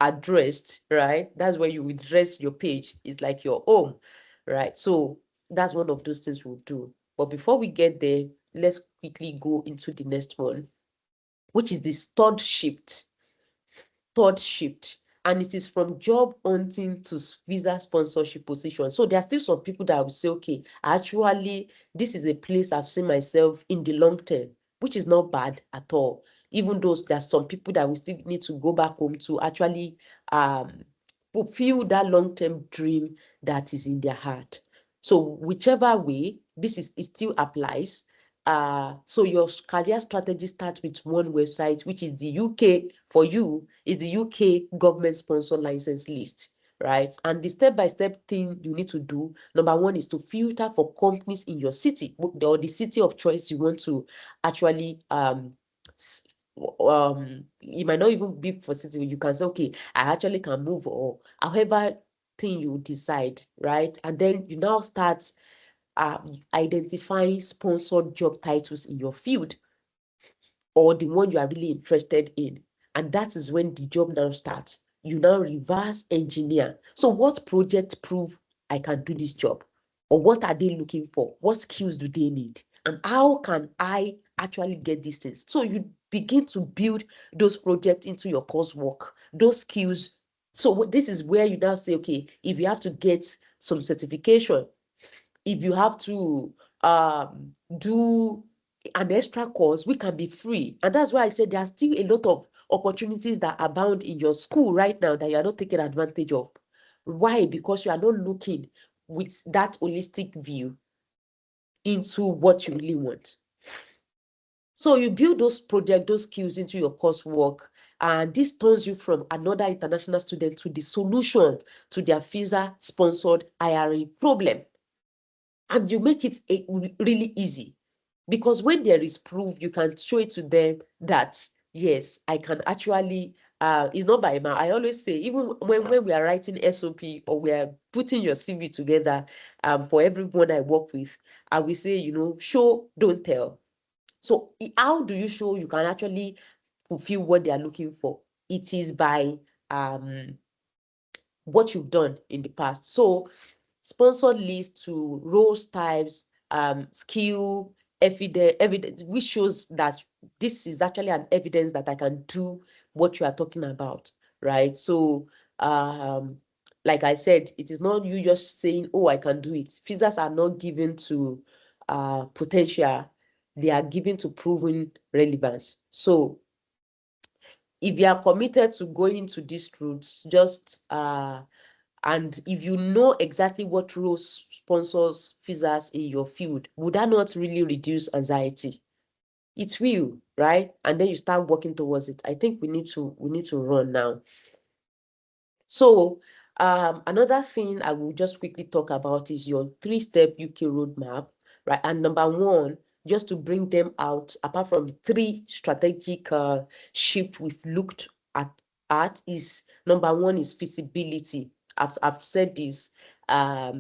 addressed, right? That's where you address your page. It's like your home, right? So that's one of those things we'll do. But before we get there, let's quickly go into the next one, which is this third shift. Third shift. And it is from job hunting to visa sponsorship position. So there are still some people that will say, okay, actually, this is a place I've seen myself in the long term. which is not bad at all. Even though there's some people that we still need to go back home to actually fulfill that long-term dream that is in their heart. So whichever way, it still applies. So your career strategy starts with one website, which is the UK for you, is the UK government sponsor license list, right? And the step-by-step thing you need to do, number one, is to filter for companies in your city or the city of choice you want to actually it might not even be for city. You can say, okay, I actually can move, or however thing you decide, right? And then you now start identifying sponsored job titles in your field or the one you are really interested in. And that is when the job now starts. You now reverse engineer. So what project prove I can do this job? Or what are they looking for? What skills do they need? And how can I actually get these things? So you begin to build those projects into your coursework, those skills. So this is where you now say, okay, if you have to get some certification, if you have to do an extra course, we can be free. And that's why I said there are still a lot of opportunities that abound in your school right now that you are not taking advantage of. Why? Because you are not looking with that holistic view into what you really want. So you build those projects, those skills into your coursework, and this turns you from another international student to the solution to their visa-sponsored hiring problem. And you make it really easy, because when there is proof, you can show it to them that, yes, I can actually, it's not by mouth. I always say, even when we are writing SOP or we are putting your CV together for everyone I work with, I will say, show, don't tell. So how do you show you can actually fulfill what they are looking for? It is by what you've done in the past. So sponsored list to roles types, skill, evidence, which shows that this is actually an evidence that I can do what you are talking about, right? So like I said, it is not you just saying, oh, I can do it. Visas are not given to potential, they are given to proven relevance. So if you are committed to going to these routes, just and if you know exactly what roles sponsors visas in your field, would that not really reduce anxiety? It will, right? And then you start working towards it. I think we need to run now. So another thing I will just quickly talk about is your 3-step UK roadmap, right? And number one, just to bring them out, apart from the 3 strategic shift we've looked at, is number one is feasibility. I've said this. A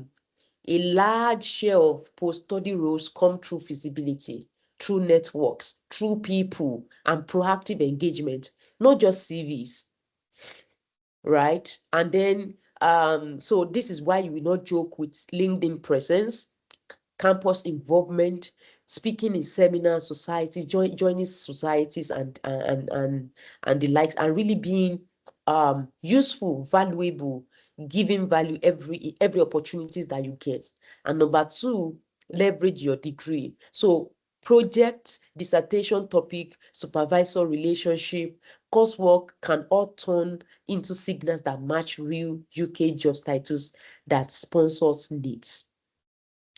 large share of post-study roles come through feasibility, through networks, through people, and proactive engagement, not just CVs, right? And then, so this is why you will not joke with LinkedIn presence, campus involvement, speaking in seminars, societies, joining societies and the likes, and really being useful, valuable, giving value every opportunities that you get. And number two, leverage your degree. So project, dissertation topic, supervisor relationship, coursework can all turn into signals that match real UK jobs titles that sponsors needs.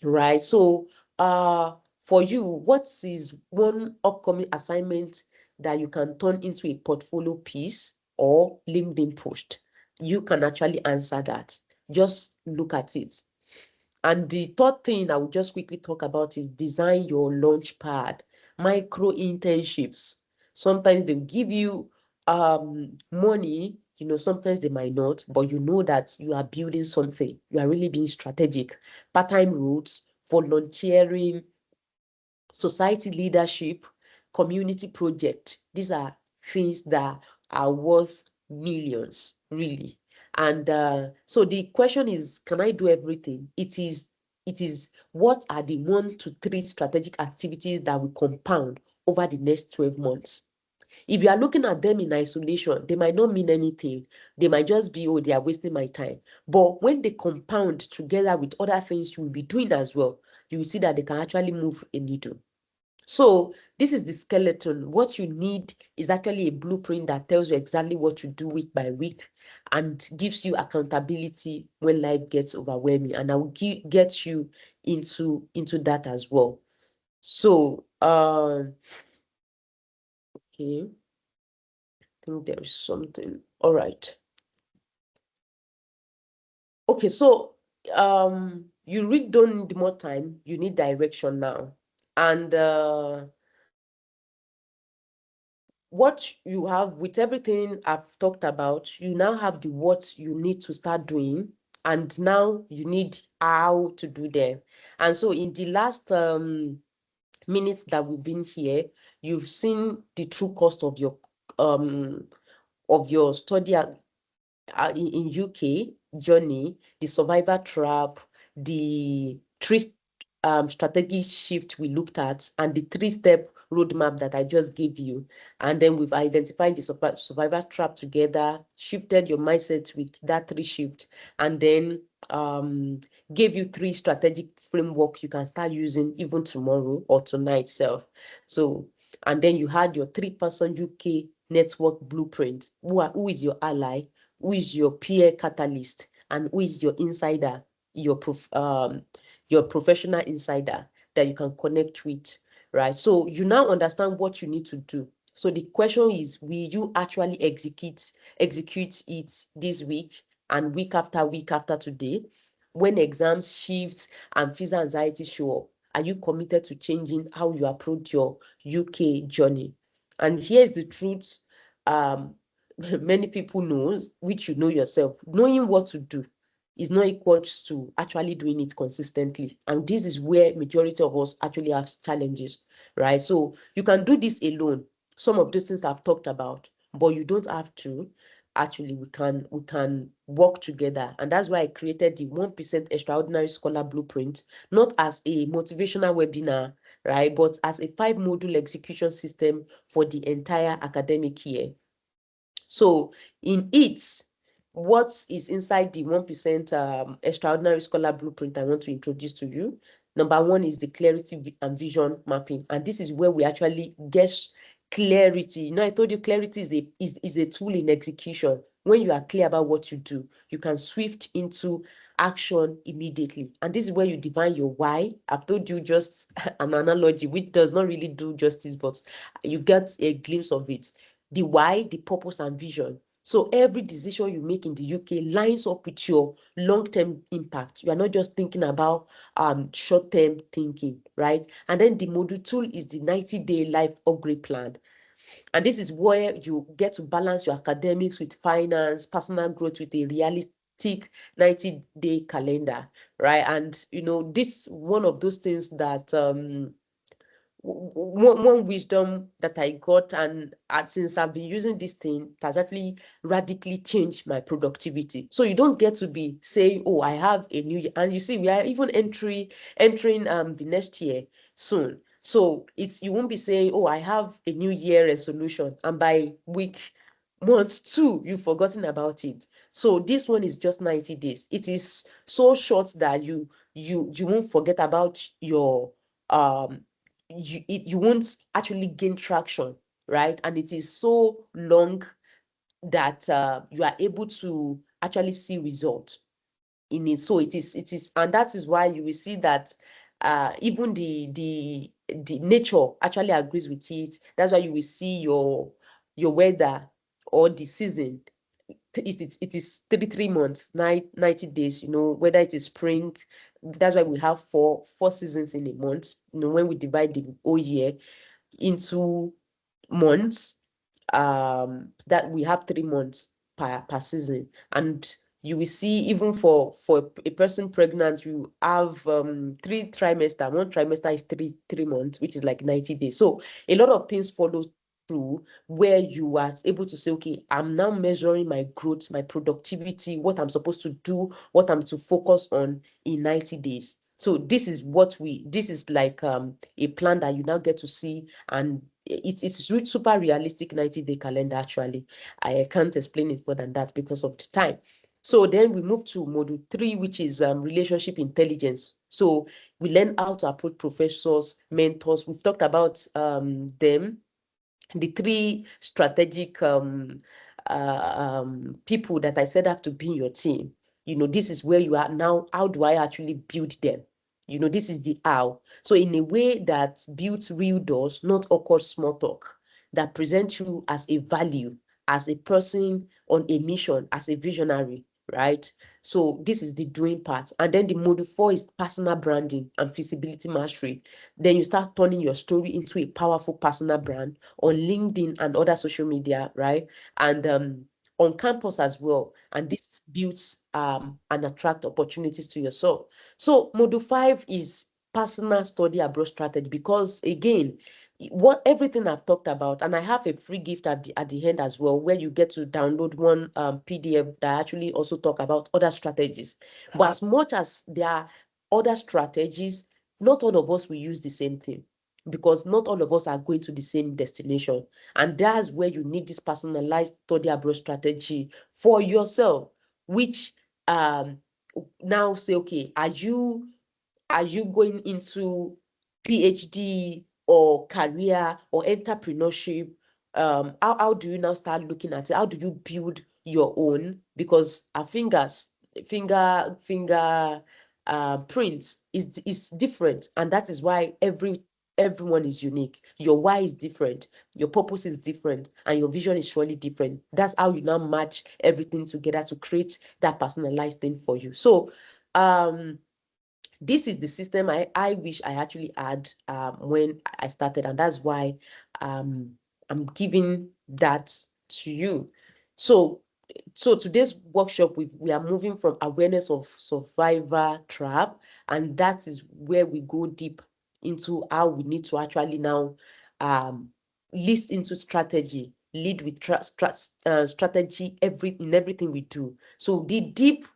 Right. So for you, what is one upcoming assignment that you can turn into a portfolio piece or LinkedIn post? You can actually answer that. Just look at it. And the third thing I will just quickly talk about is design your launch pad, micro internships. Sometimes they'll give you money, sometimes they might not, but you know that you are building something. You are really being strategic. Part-time roles, volunteering, society leadership, community project. These are things that are worth millions, really. And so the question is, can I do everything? It is what are the 1 to 3 strategic activities that will compound over the next 12 months? If you are looking at them in isolation, they might not mean anything. They might just be, oh, they are wasting my time. But when they compound together with other things you will be doing as well, you will see that they can actually move a needle. So this is the skeleton. What you need is actually a blueprint that tells you exactly what you do week by week and gives you accountability when life gets overwhelming. And I will get you into that as well. So, okay, I think there is something. All right. Okay, so you really don't need more time. You need direction now. And what you have with everything I've talked about, you now have the what you need to start doing, and now you need how to do them. And so in the last minutes that we've been here, you've seen the true cost um of your study in UK journey, the survivor trap, the three strategic shift we looked at, and the three-step roadmap that I just gave you. And then we've identified the survivor trap together, shifted your mindset with that three shift, and then gave you three strategic framework you can start using even tomorrow or tonight self. So, and then you had your three-person UK network blueprint. Who is your ally? Who is your peer catalyst, and who is your insider, your professional insider that you can connect with, right? So you now understand what you need to do. So the question is, will you actually execute it this week and week after today? When exams shift and visa anxiety show up, are you committed to changing how you approach your UK journey? And here's the truth. Um, Many people knows, which you know yourself, knowing what to do is not equal to actually doing it consistently. And this is where majority of us actually have challenges, right? So you can do this alone. Some of those things I've talked about, but you don't have to. Actually, we can work together. And that's why I created the 1% Extraordinary Scholar Blueprint, not as a motivational webinar, right? But as a 5-module execution system for the entire academic year. So in it, what is inside the 1% extraordinary scholar blueprint I want to introduce to you? Number one is the clarity and vision mapping. And this is where we actually get clarity. You know, I told you clarity is a tool in execution. When you are clear about what you do, you can swift into action immediately. And this is where you define your why. I've told you just an analogy, which does not really do justice, but you get a glimpse of it. The why, the purpose, and vision. So every decision you make in the UK lines up with your long-term impact. You are not just thinking about short-term thinking, right? And then the module tool is the 90-day life upgrade plan. And this is where you get to balance your academics with finance, personal growth with a realistic 90-day calendar, right? And you know, this one of those things that one wisdom that I got, and since I've been using this thing, it has actually radically changed my productivity. So you don't get to be saying, "Oh, I have a new year," and you see, we are even entering the next year soon. So it's you won't be saying, "Oh, I have a new year resolution," and by month two, you've forgotten about it. So this one is just 90 days. It is so short that you won't forget about your um you won't actually gain traction, right? And it is so long that you are able to actually see results in it. So it is, and that is why you will see that even the nature actually agrees with it. That's why you will see your weather or the season. It is 3 months, 90 days, you know, whether it is spring. That's why we have four seasons in a month, you know, when we divide the whole year into months, that we have 3 months per season. And you will see, even for a person pregnant, you have 3 trimester. One trimester is three months, which is like 90 days. So a lot of things follow through, where you are able to say, okay, I'm now measuring my growth, my productivity, what I'm supposed to do, what I'm to focus on in 90 days. So this is like a plan that you now get to see, and it's super realistic 90-day calendar. Actually, I can't explain it more than that because of the time. So then we move to module 3, which is relationship intelligence. So we learn how to approach professors, mentors. We've talked about them, the three strategic people that I said have to be in your team. This is where you are now. How do I actually build them? This is the how. So in a way that builds real doors, not awkward small talk, that presents you as a value, as a person on a mission, as a visionary, right? So this is the doing part. And then the module 4 is personal branding and feasibility mastery. Then you start turning your story into a powerful personal brand on LinkedIn and other social media, right? And on campus as well. And this builds and attract opportunities to yourself. So module 5 is personal study abroad strategy, because again, what everything I've talked about, and I have a free gift at the end as well, where you get to download one PDF that actually also talk about other strategies. But as much as there are other strategies, not all of us will use the same thing, because not all of us are going to the same destination. And that's where you need this personalized study abroad strategy for yourself, which now say, okay, are you going into PhD or career or entrepreneurship? How do you now start looking at it? How do you build your own? Because our finger prints is different, and that is why everyone is unique. Your why is different, your purpose is different, and your vision is surely different. That's how you now match everything together to create that personalized thing for you. So this is the system I wish I actually had when I started, and that's why I'm giving that to you. So today's workshop, we are moving from awareness of survivor trap, and that is where we go deep into how we need to actually now list into strategy, lead with strategy in everything we do. So the deep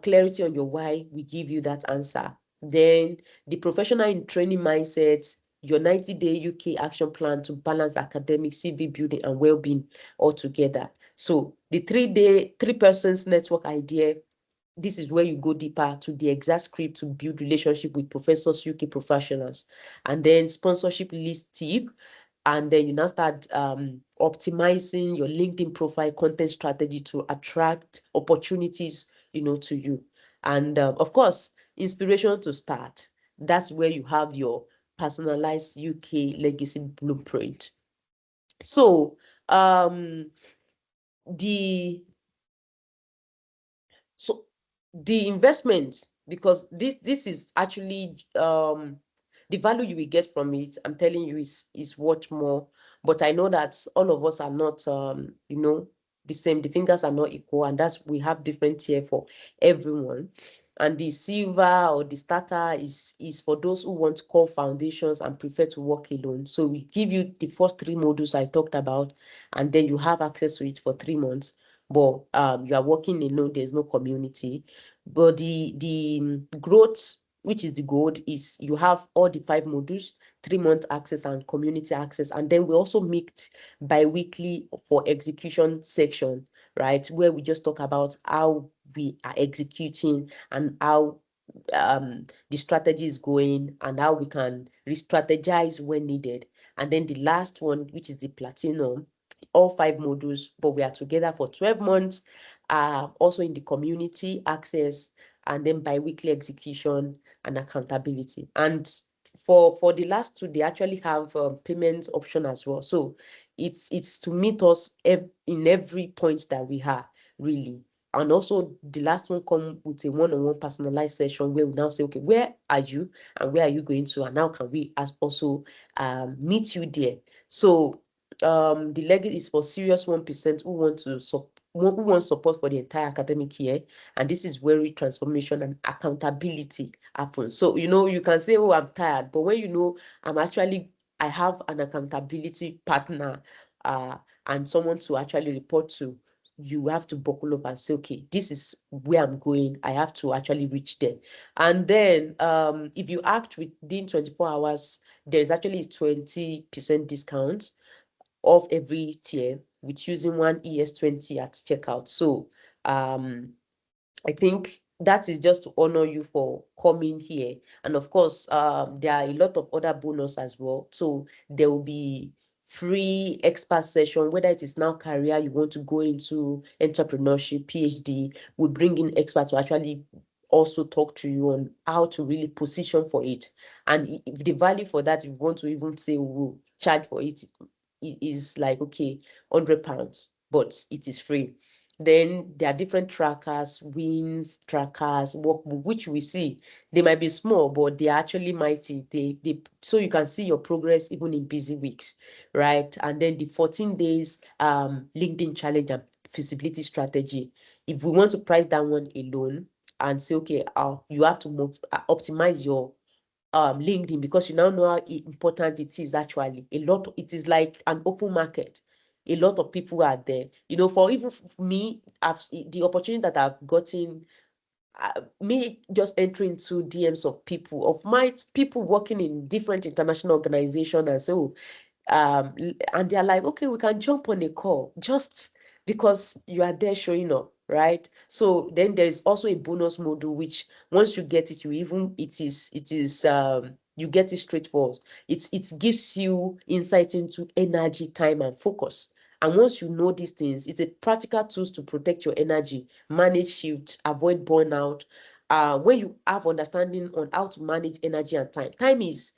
clarity on your why, we give you that answer. Then the professional in training mindset, your 90-day UK action plan to balance academic, CV building, and well-being all together. So the 3-day, 3 persons network idea, this is where you go deeper to the exact script to build relationship with professors, UK professionals. And then sponsorship list tip, and then you now start optimizing your LinkedIn profile content strategy to attract opportunities, to you. And of course, inspiration to start. That's where you have your personalized UK legacy blueprint. So the so the investment, because this is actually the value you will get from it, I'm telling you, is worth more. But I know that all of us are not the same. The fingers are not equal, and that's, we have different tier for everyone. And the silver or the starter is for those who want core foundations and prefer to work alone. So we give you the first 3 modules I talked about, and then you have access to it for 3 months. But you are working alone, there's no community. But the growth, which is the gold, is you have all the 5 modules, 3 month access and community access. And then we also meet bi-weekly for execution section, right, where we just talk about how we are executing and how the strategy is going and how we can re-strategize when needed. And then the last one, which is the platinum, all 5 modules, but we are together for 12 months, also in the community access, and then bi-weekly execution and accountability. And for the last 2, they actually have payment option as well. So it's to meet us in every point that we have, really. And also the last one come with a one-on-one personalized session where we now say, okay, where are you and where are you going to, and how can we also meet you there. So the legacy is for serious 1% who want support for the entire academic year, and this is where transformation and accountability happens. So you can say, oh, I'm tired, but when I have an accountability partner and someone to actually report to, you have to buckle up and say, okay, this is where I'm going. I have to actually reach there. And then if you act within 24 hours, there's actually a 20% discount off every tier with using one ES20 at checkout. So I think that is just to honor you for coming here. And of course, there are a lot of other bonus as well. So there will be free expert session, whether it is now career you want to go into, entrepreneurship, PhD. We bring in experts to actually also talk to you on how to really position for it. And if the value for that, if you want to even say we'll charge for it, it is like, okay, £100, but it is free. Then there are different trackers, wins trackers, workbook, which we see. They might be small, but they are actually mighty. So you can see your progress even in busy weeks, right? And then the 14 days LinkedIn challenge and feasibility strategy. If we want to price that one alone and say, okay, you have to optimize your LinkedIn, because you now know how important it is. Actually, it is like an open market. A lot of people are there, for even me, the opportunity that I've gotten, me just entering into DMs of people working in different international organizations, and so and they're like, okay, we can jump on a call just because you are there showing up, right? So then there is also a bonus module, which once you get it, you get it straightforward. It gives you insight into energy, time, and focus. And once you know these things, it's a practical tools to protect your energy, manage shifts, avoid burnout. When you have understanding on how to manage energy and time is,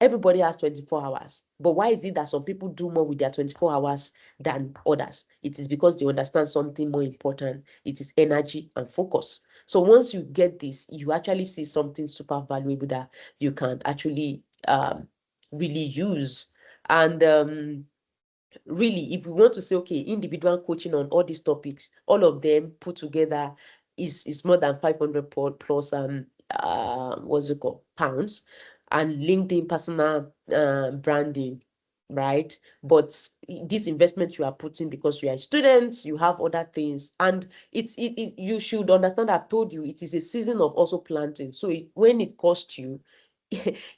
everybody has 24 hours. But why is it that some people do more with their 24 hours than others? It is because they understand something more important. It is energy and focus. So once you get this, you actually see something super valuable that you can actually really use. And really, if we want to say, okay, individual coaching on all these topics, all of them put together is more than 500 plus what's it called, pounds. And LinkedIn personal branding, right? But this investment you are putting, because you are students, you have other things, and you should understand, I've told you, it is a season of also planting. So when it costs you,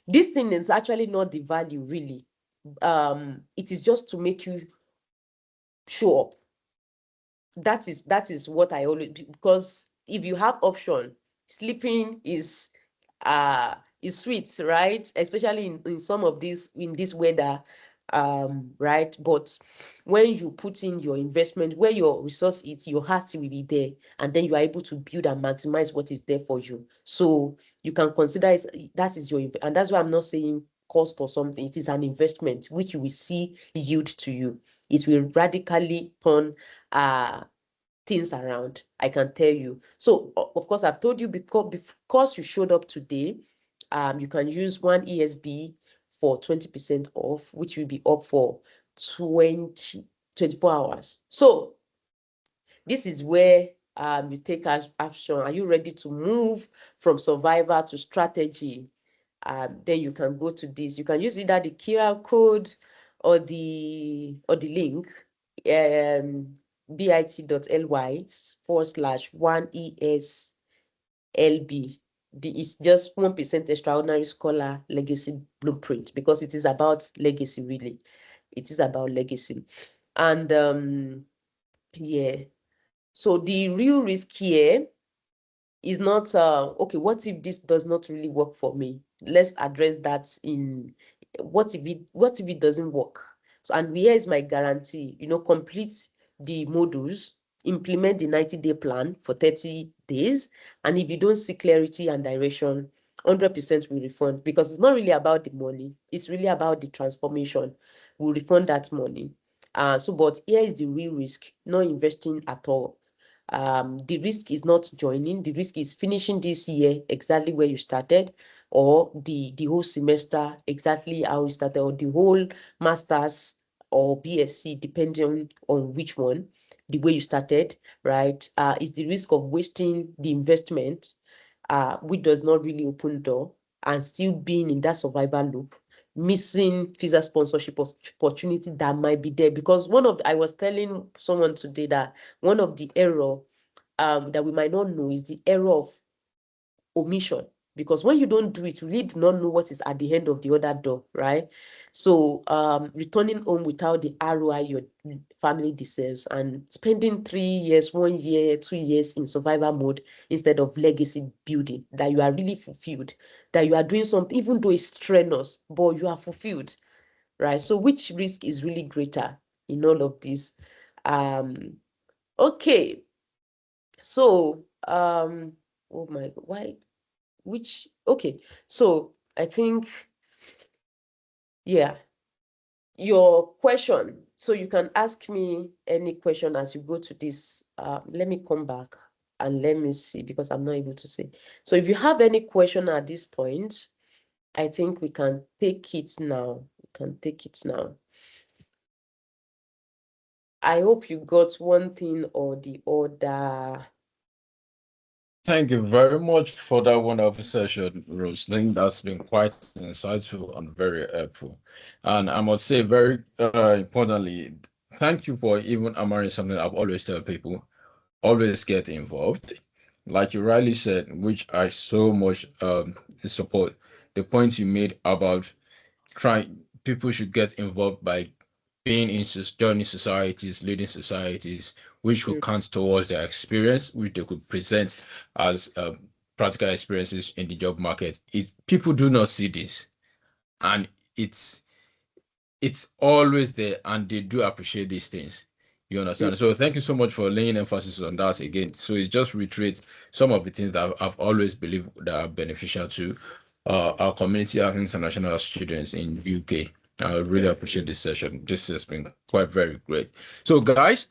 this thing is actually not the value, really. It is just to make you show up. That is what I always, because if you have option, sleeping is sweet, right? Especially in some of these, in this weather, right? But when you put in your investment, where your resource is, your heart will be there, and then you are able to build and maximize what is there for you. So you can consider that is your, and that's why I'm not saying cost or something. It is an investment which you will see yield to you. It will radically turn uh things around, I can tell you. So of course, I've told you, because you showed up today, you can use one ESB for 20% off, which will be up for 24 hours. So this is where you take action. Are you ready to move from survivor to strategy? Then you can go to this. You can use either the QR code or the link, bit.ly/1ESLB. It's just 1% extraordinary scholar legacy blueprint, because it is about legacy, really. It is about legacy. And yeah. So the real risk here is not okay, what if this does not really work for me? Let's address that in what if it doesn't work. So, and here is my guarantee, complete the modules, implement the 90-day plan for 30 days, and if you don't see clarity and direction, 100% will refund, because it's not really about the money, it's really about the transformation. We'll refund that money. But here is the real risk: not investing at all. The risk is not joining. The risk is finishing this year exactly where you started, or the whole semester exactly how you started, or the whole masters or BSc, depending on which one, the way you started, right? Is the risk of wasting the investment, which does not really open door, and still being in that survival loop, missing visa sponsorship opportunity that might be there. Because I was telling someone today that one of the error that we might not know is the error of omission. because when you don't do it, you really do not know what is at the end of the other door, right? So returning home without the ROI your family deserves, and spending 3 years, 1 year, 2 years in survival mode instead of legacy building, that you are really fulfilled, that you are doing something, even though it's strenuous, but you are fulfilled, right? So which risk is really greater in all of this? Okay, so oh my God, why? Which, okay, so I think, yeah, your question. So you can ask me any question as you go to this. Let me come back and let me see, because I'm not able to see. So if you have any question at this point, I think we can take it now. We can take it now. I hope you got one thing or the other. Thank you very much for that wonderful session, Rosalind. That's been quite insightful and very helpful. And I must say, very importantly, thank you for even hammering something I've always tell people: always get involved. Like you rightly said, which I so much support. The point you made about people should get involved by being in joining societies, leading societies, which could count towards their experience, which they could present as practical experiences in the job market. People do not see this, and it's it's always there, and they do appreciate these things. You understand? So thank you so much for laying emphasis on that again. So it just reiterates some of the things that I've always believed that are beneficial to our community as international students in UK. I really appreciate this session. This has been quite very great. So guys,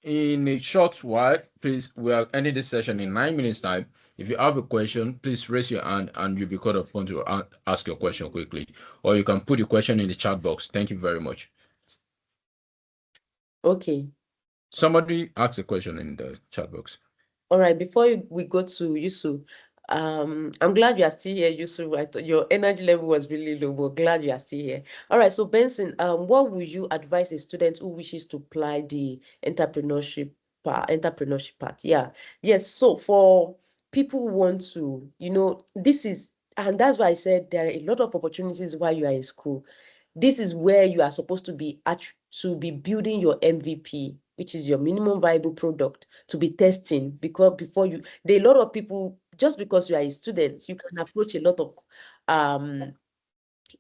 in a short while, please, we are ending this session in 9 minutes time. If you have a question, please raise your hand and you'll be called upon to ask your question quickly, or you can put the question in the chat box. Thank you very much. Okay. Somebody ask a question in the chat box. All right, before we go to Yusuf, I'm glad you are still here, Yusuf. I thought your energy level was really low, but glad you are still here. All right, so Benson, what would you advise a student who wishes to apply the entrepreneurship part? Yeah, yes. So for people who want to, this is, and that's why I said there are a lot of opportunities while you are in school. This is where you are supposed to be building your MVP, which is your minimum viable product, to be testing, because before you, there are a lot of people, just because you are a student, you can approach um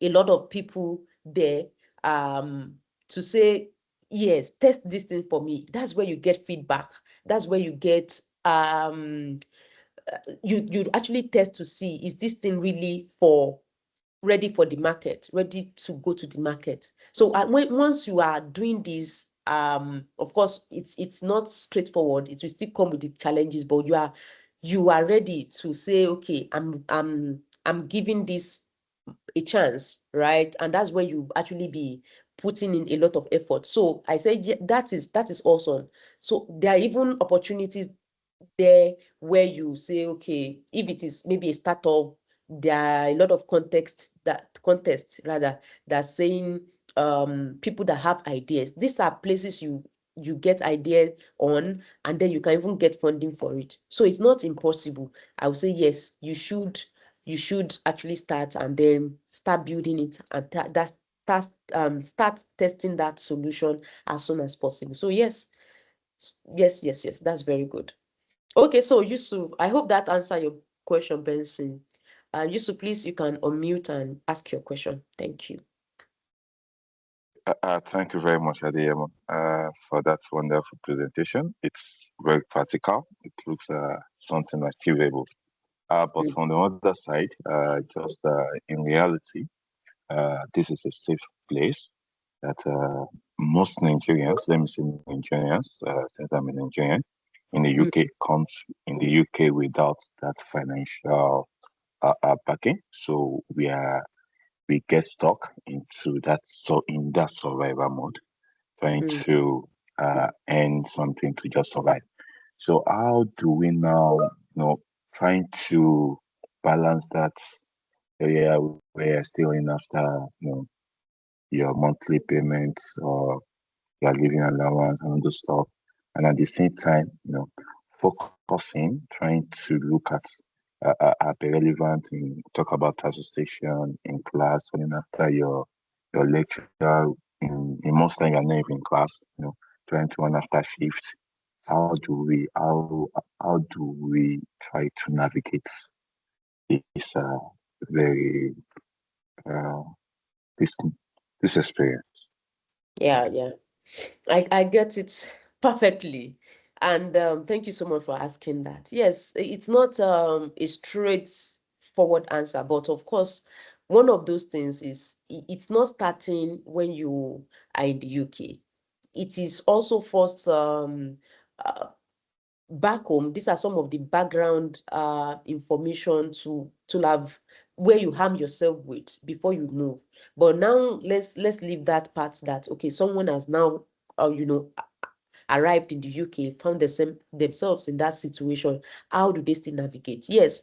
a lot of people there to say, yes, test this thing for me. That's where you get feedback. That's where you get you actually test to see, is this thing really ready for the market, ready to go to the market. So once you are doing this, of course, it's not straightforward. It will still come with the challenges, but you are ready to say, okay, I'm giving this a chance, right? And that's where you actually be putting in a lot of effort. So I say, yeah, that is awesome. So there are even opportunities there where you say, okay, if it is maybe a startup, there are a lot of contests rather, that's saying people that have ideas. These are places you get ideas on, and then you can even get funding for it. So it's not impossible. I would say yes, you should actually start, and then start building it, and start testing that solution as soon as possible. So yes, yes, that's very good. Okay, so Yusuf, I hope that answered your question, Benson. Yusuf, please, you can unmute and ask your question. Thank you. Thank you very much, Adeyemo, for that wonderful presentation. It's very practical. It looks something achievable. But from the other side, just in reality, this is a safe place that most Nigerians, let me say Nigerians, since I'm a Nigerian, in the UK comes in the UK without that financial backing. So we get stuck into that, so in that survival mode, trying to earn something to just survive. So how do we now, trying to balance that area where you're still in after, your monthly payments or your living allowance and all those stuff, and at the same time, focusing, trying to look at be relevant in talk about association in class, running after your lecture. In most time you're not even in class, trying to run after shifts. How do we try to navigate this very uh, this this experience? Yeah. I get it perfectly. And thank you so much for asking that. Yes, it's not a straightforward answer, but of course, one of those things is it's not starting when you are in the UK. It is also first uh, back home. These are some of the background information to have where you harm yourself with before you move. But now let's leave that part that okay, someone has now arrived in the UK, found themselves in that situation. How do they still navigate? Yes.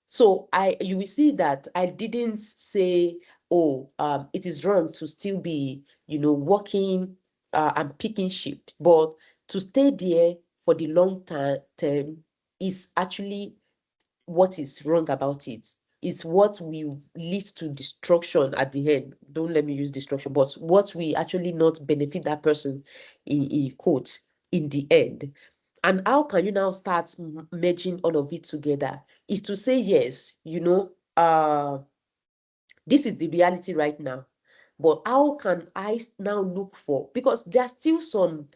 So you will see that I didn't say, oh, it is wrong to still be, working and picking shift, but to stay there for the long term is actually what is wrong about it. Is what will lead to destruction at the end. Don't let me use destruction, but what will actually not benefit that person in quotes in the end. And how can you now start merging all of it together? Is to say yes, this is the reality right now, but how can I now look for, because there are still some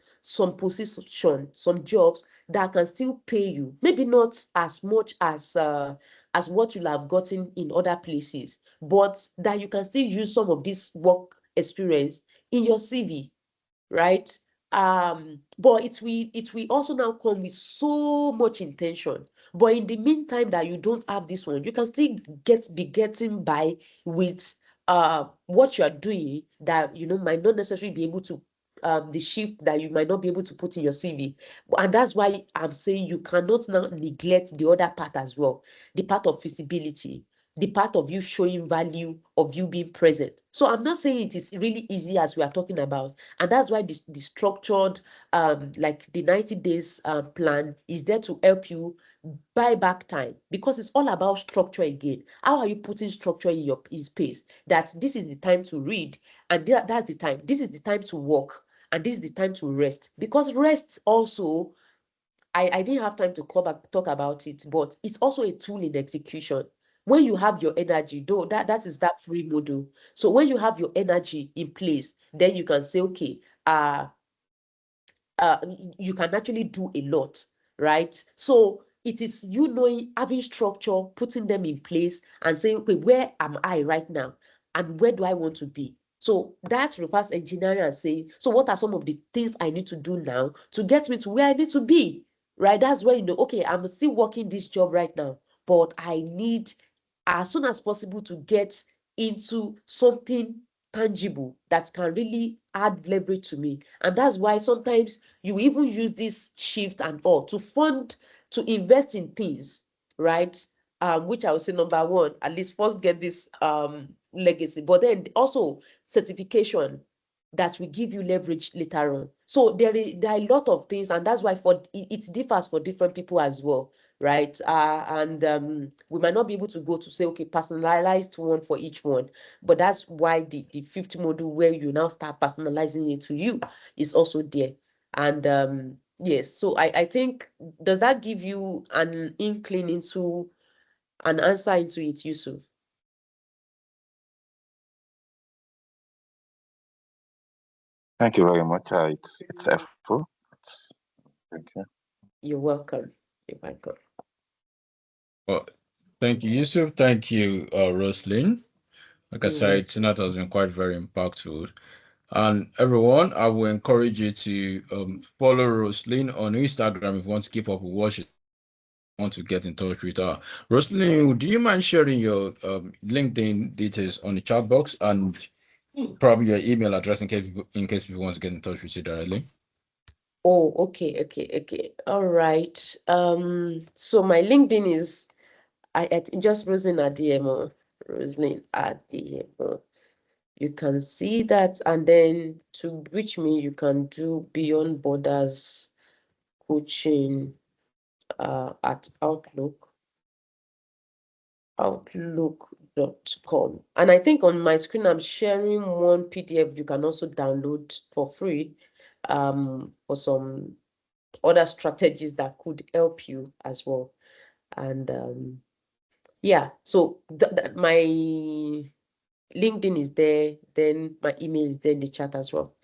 position, some jobs that can still pay you, maybe not as much as what you'll have gotten in other places, but that you can still use some of this work experience in your CV, right? But it will also now come with so much intention. But in the meantime that you don't have this one, you can still be getting by with what you are doing that might not necessarily be able to the shift that you might not be able to put in your CV. And that's why I'm saying you cannot now neglect the other part as well, the part of feasibility, the part of you showing value, of you being present. So I'm not saying it is really easy as we are talking about, and that's why the structured like the 90 days plan is there to help you buy back time, because it's all about structure again. How are you putting structure in your space, that this is the time to read, and that's the time, this is the time to work, and this is the time to rest, because rest also, I didn't have time to talk about it, but it's also a tool in execution. When you have your energy, though, that is that free model. So when you have your energy in place, then you can say, okay, you can actually do a lot, right? So it is you knowing, having structure, putting them in place, and saying, okay, where am I right now, and where do I want to be? So that's reverse engineering and saying, so what are some of the things I need to do now to get me to where I need to be, right? That's where okay, I'm still working this job right now, but I need as soon as possible to get into something tangible that can really add leverage to me. And that's why sometimes you even use this shift and all to fund, to invest in things, right? Which I would say number one, at least first get this legacy, but then also certification that will give you leverage later on. So there are a lot of things, and that's why it differs for different people as well, right? And we might not be able to go to say, okay, personalized one for each one, but that's why the fifth module, where you now start personalizing it to you, is also there. And yes, so I think, does that give you an inkling into an answer into it, Yusuf? Thank you very much. It's helpful. Thank you. You're welcome. You're welcome. Well, thank you, Yusuf. Thank you, Roslyn. Like I You're welcome. said, tonight has been quite very impactful. And everyone, I will encourage you to follow Roslyn on Instagram if you want to keep up with what she want to get in touch with her. Roslyn, do you mind sharing your LinkedIn details on the chat box and probably your email address in case people want to get in touch with you directly? Oh, okay. All right. So my LinkedIn is just Roslyn Adiemo. Roslyn Adiemo. You can see that, and then to reach me, you can do Beyond Borders Coaching at Outlook. outlook.com. And I think on my screen, I'm sharing one PDF you can also download for free for some other strategies that could help you as well. And yeah, so my LinkedIn is there, then my email is there in the chat as well.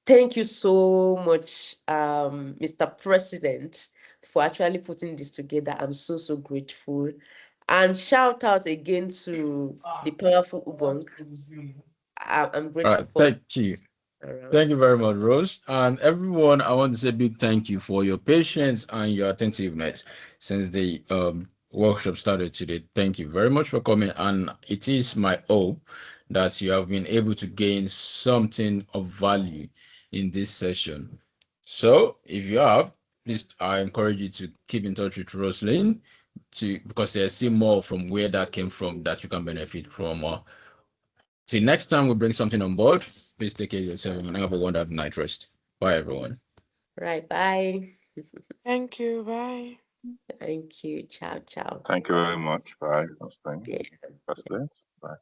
Thank you so much, Mr. President, for actually putting this together. I'm so grateful. And shout out again to the powerful Ubong. I'm All grateful right, for thank you. around. Thank you very much, Rose. And everyone, I want to say a big thank you for your patience and your attentiveness since the workshop started today. Thank you very much for coming. And it is my hope that you have been able to gain something of value in this session. So if you have, please, I encourage you to keep in touch with Roslyn because there's still more from where that came from that you can benefit from. Till next time we bring something on board, please take care of yourself and have a wonderful night rest. Bye, everyone. Right, bye. Thank you. Bye. Thank you. Ciao. Thank you very much. Bye. Yeah. President. Bye.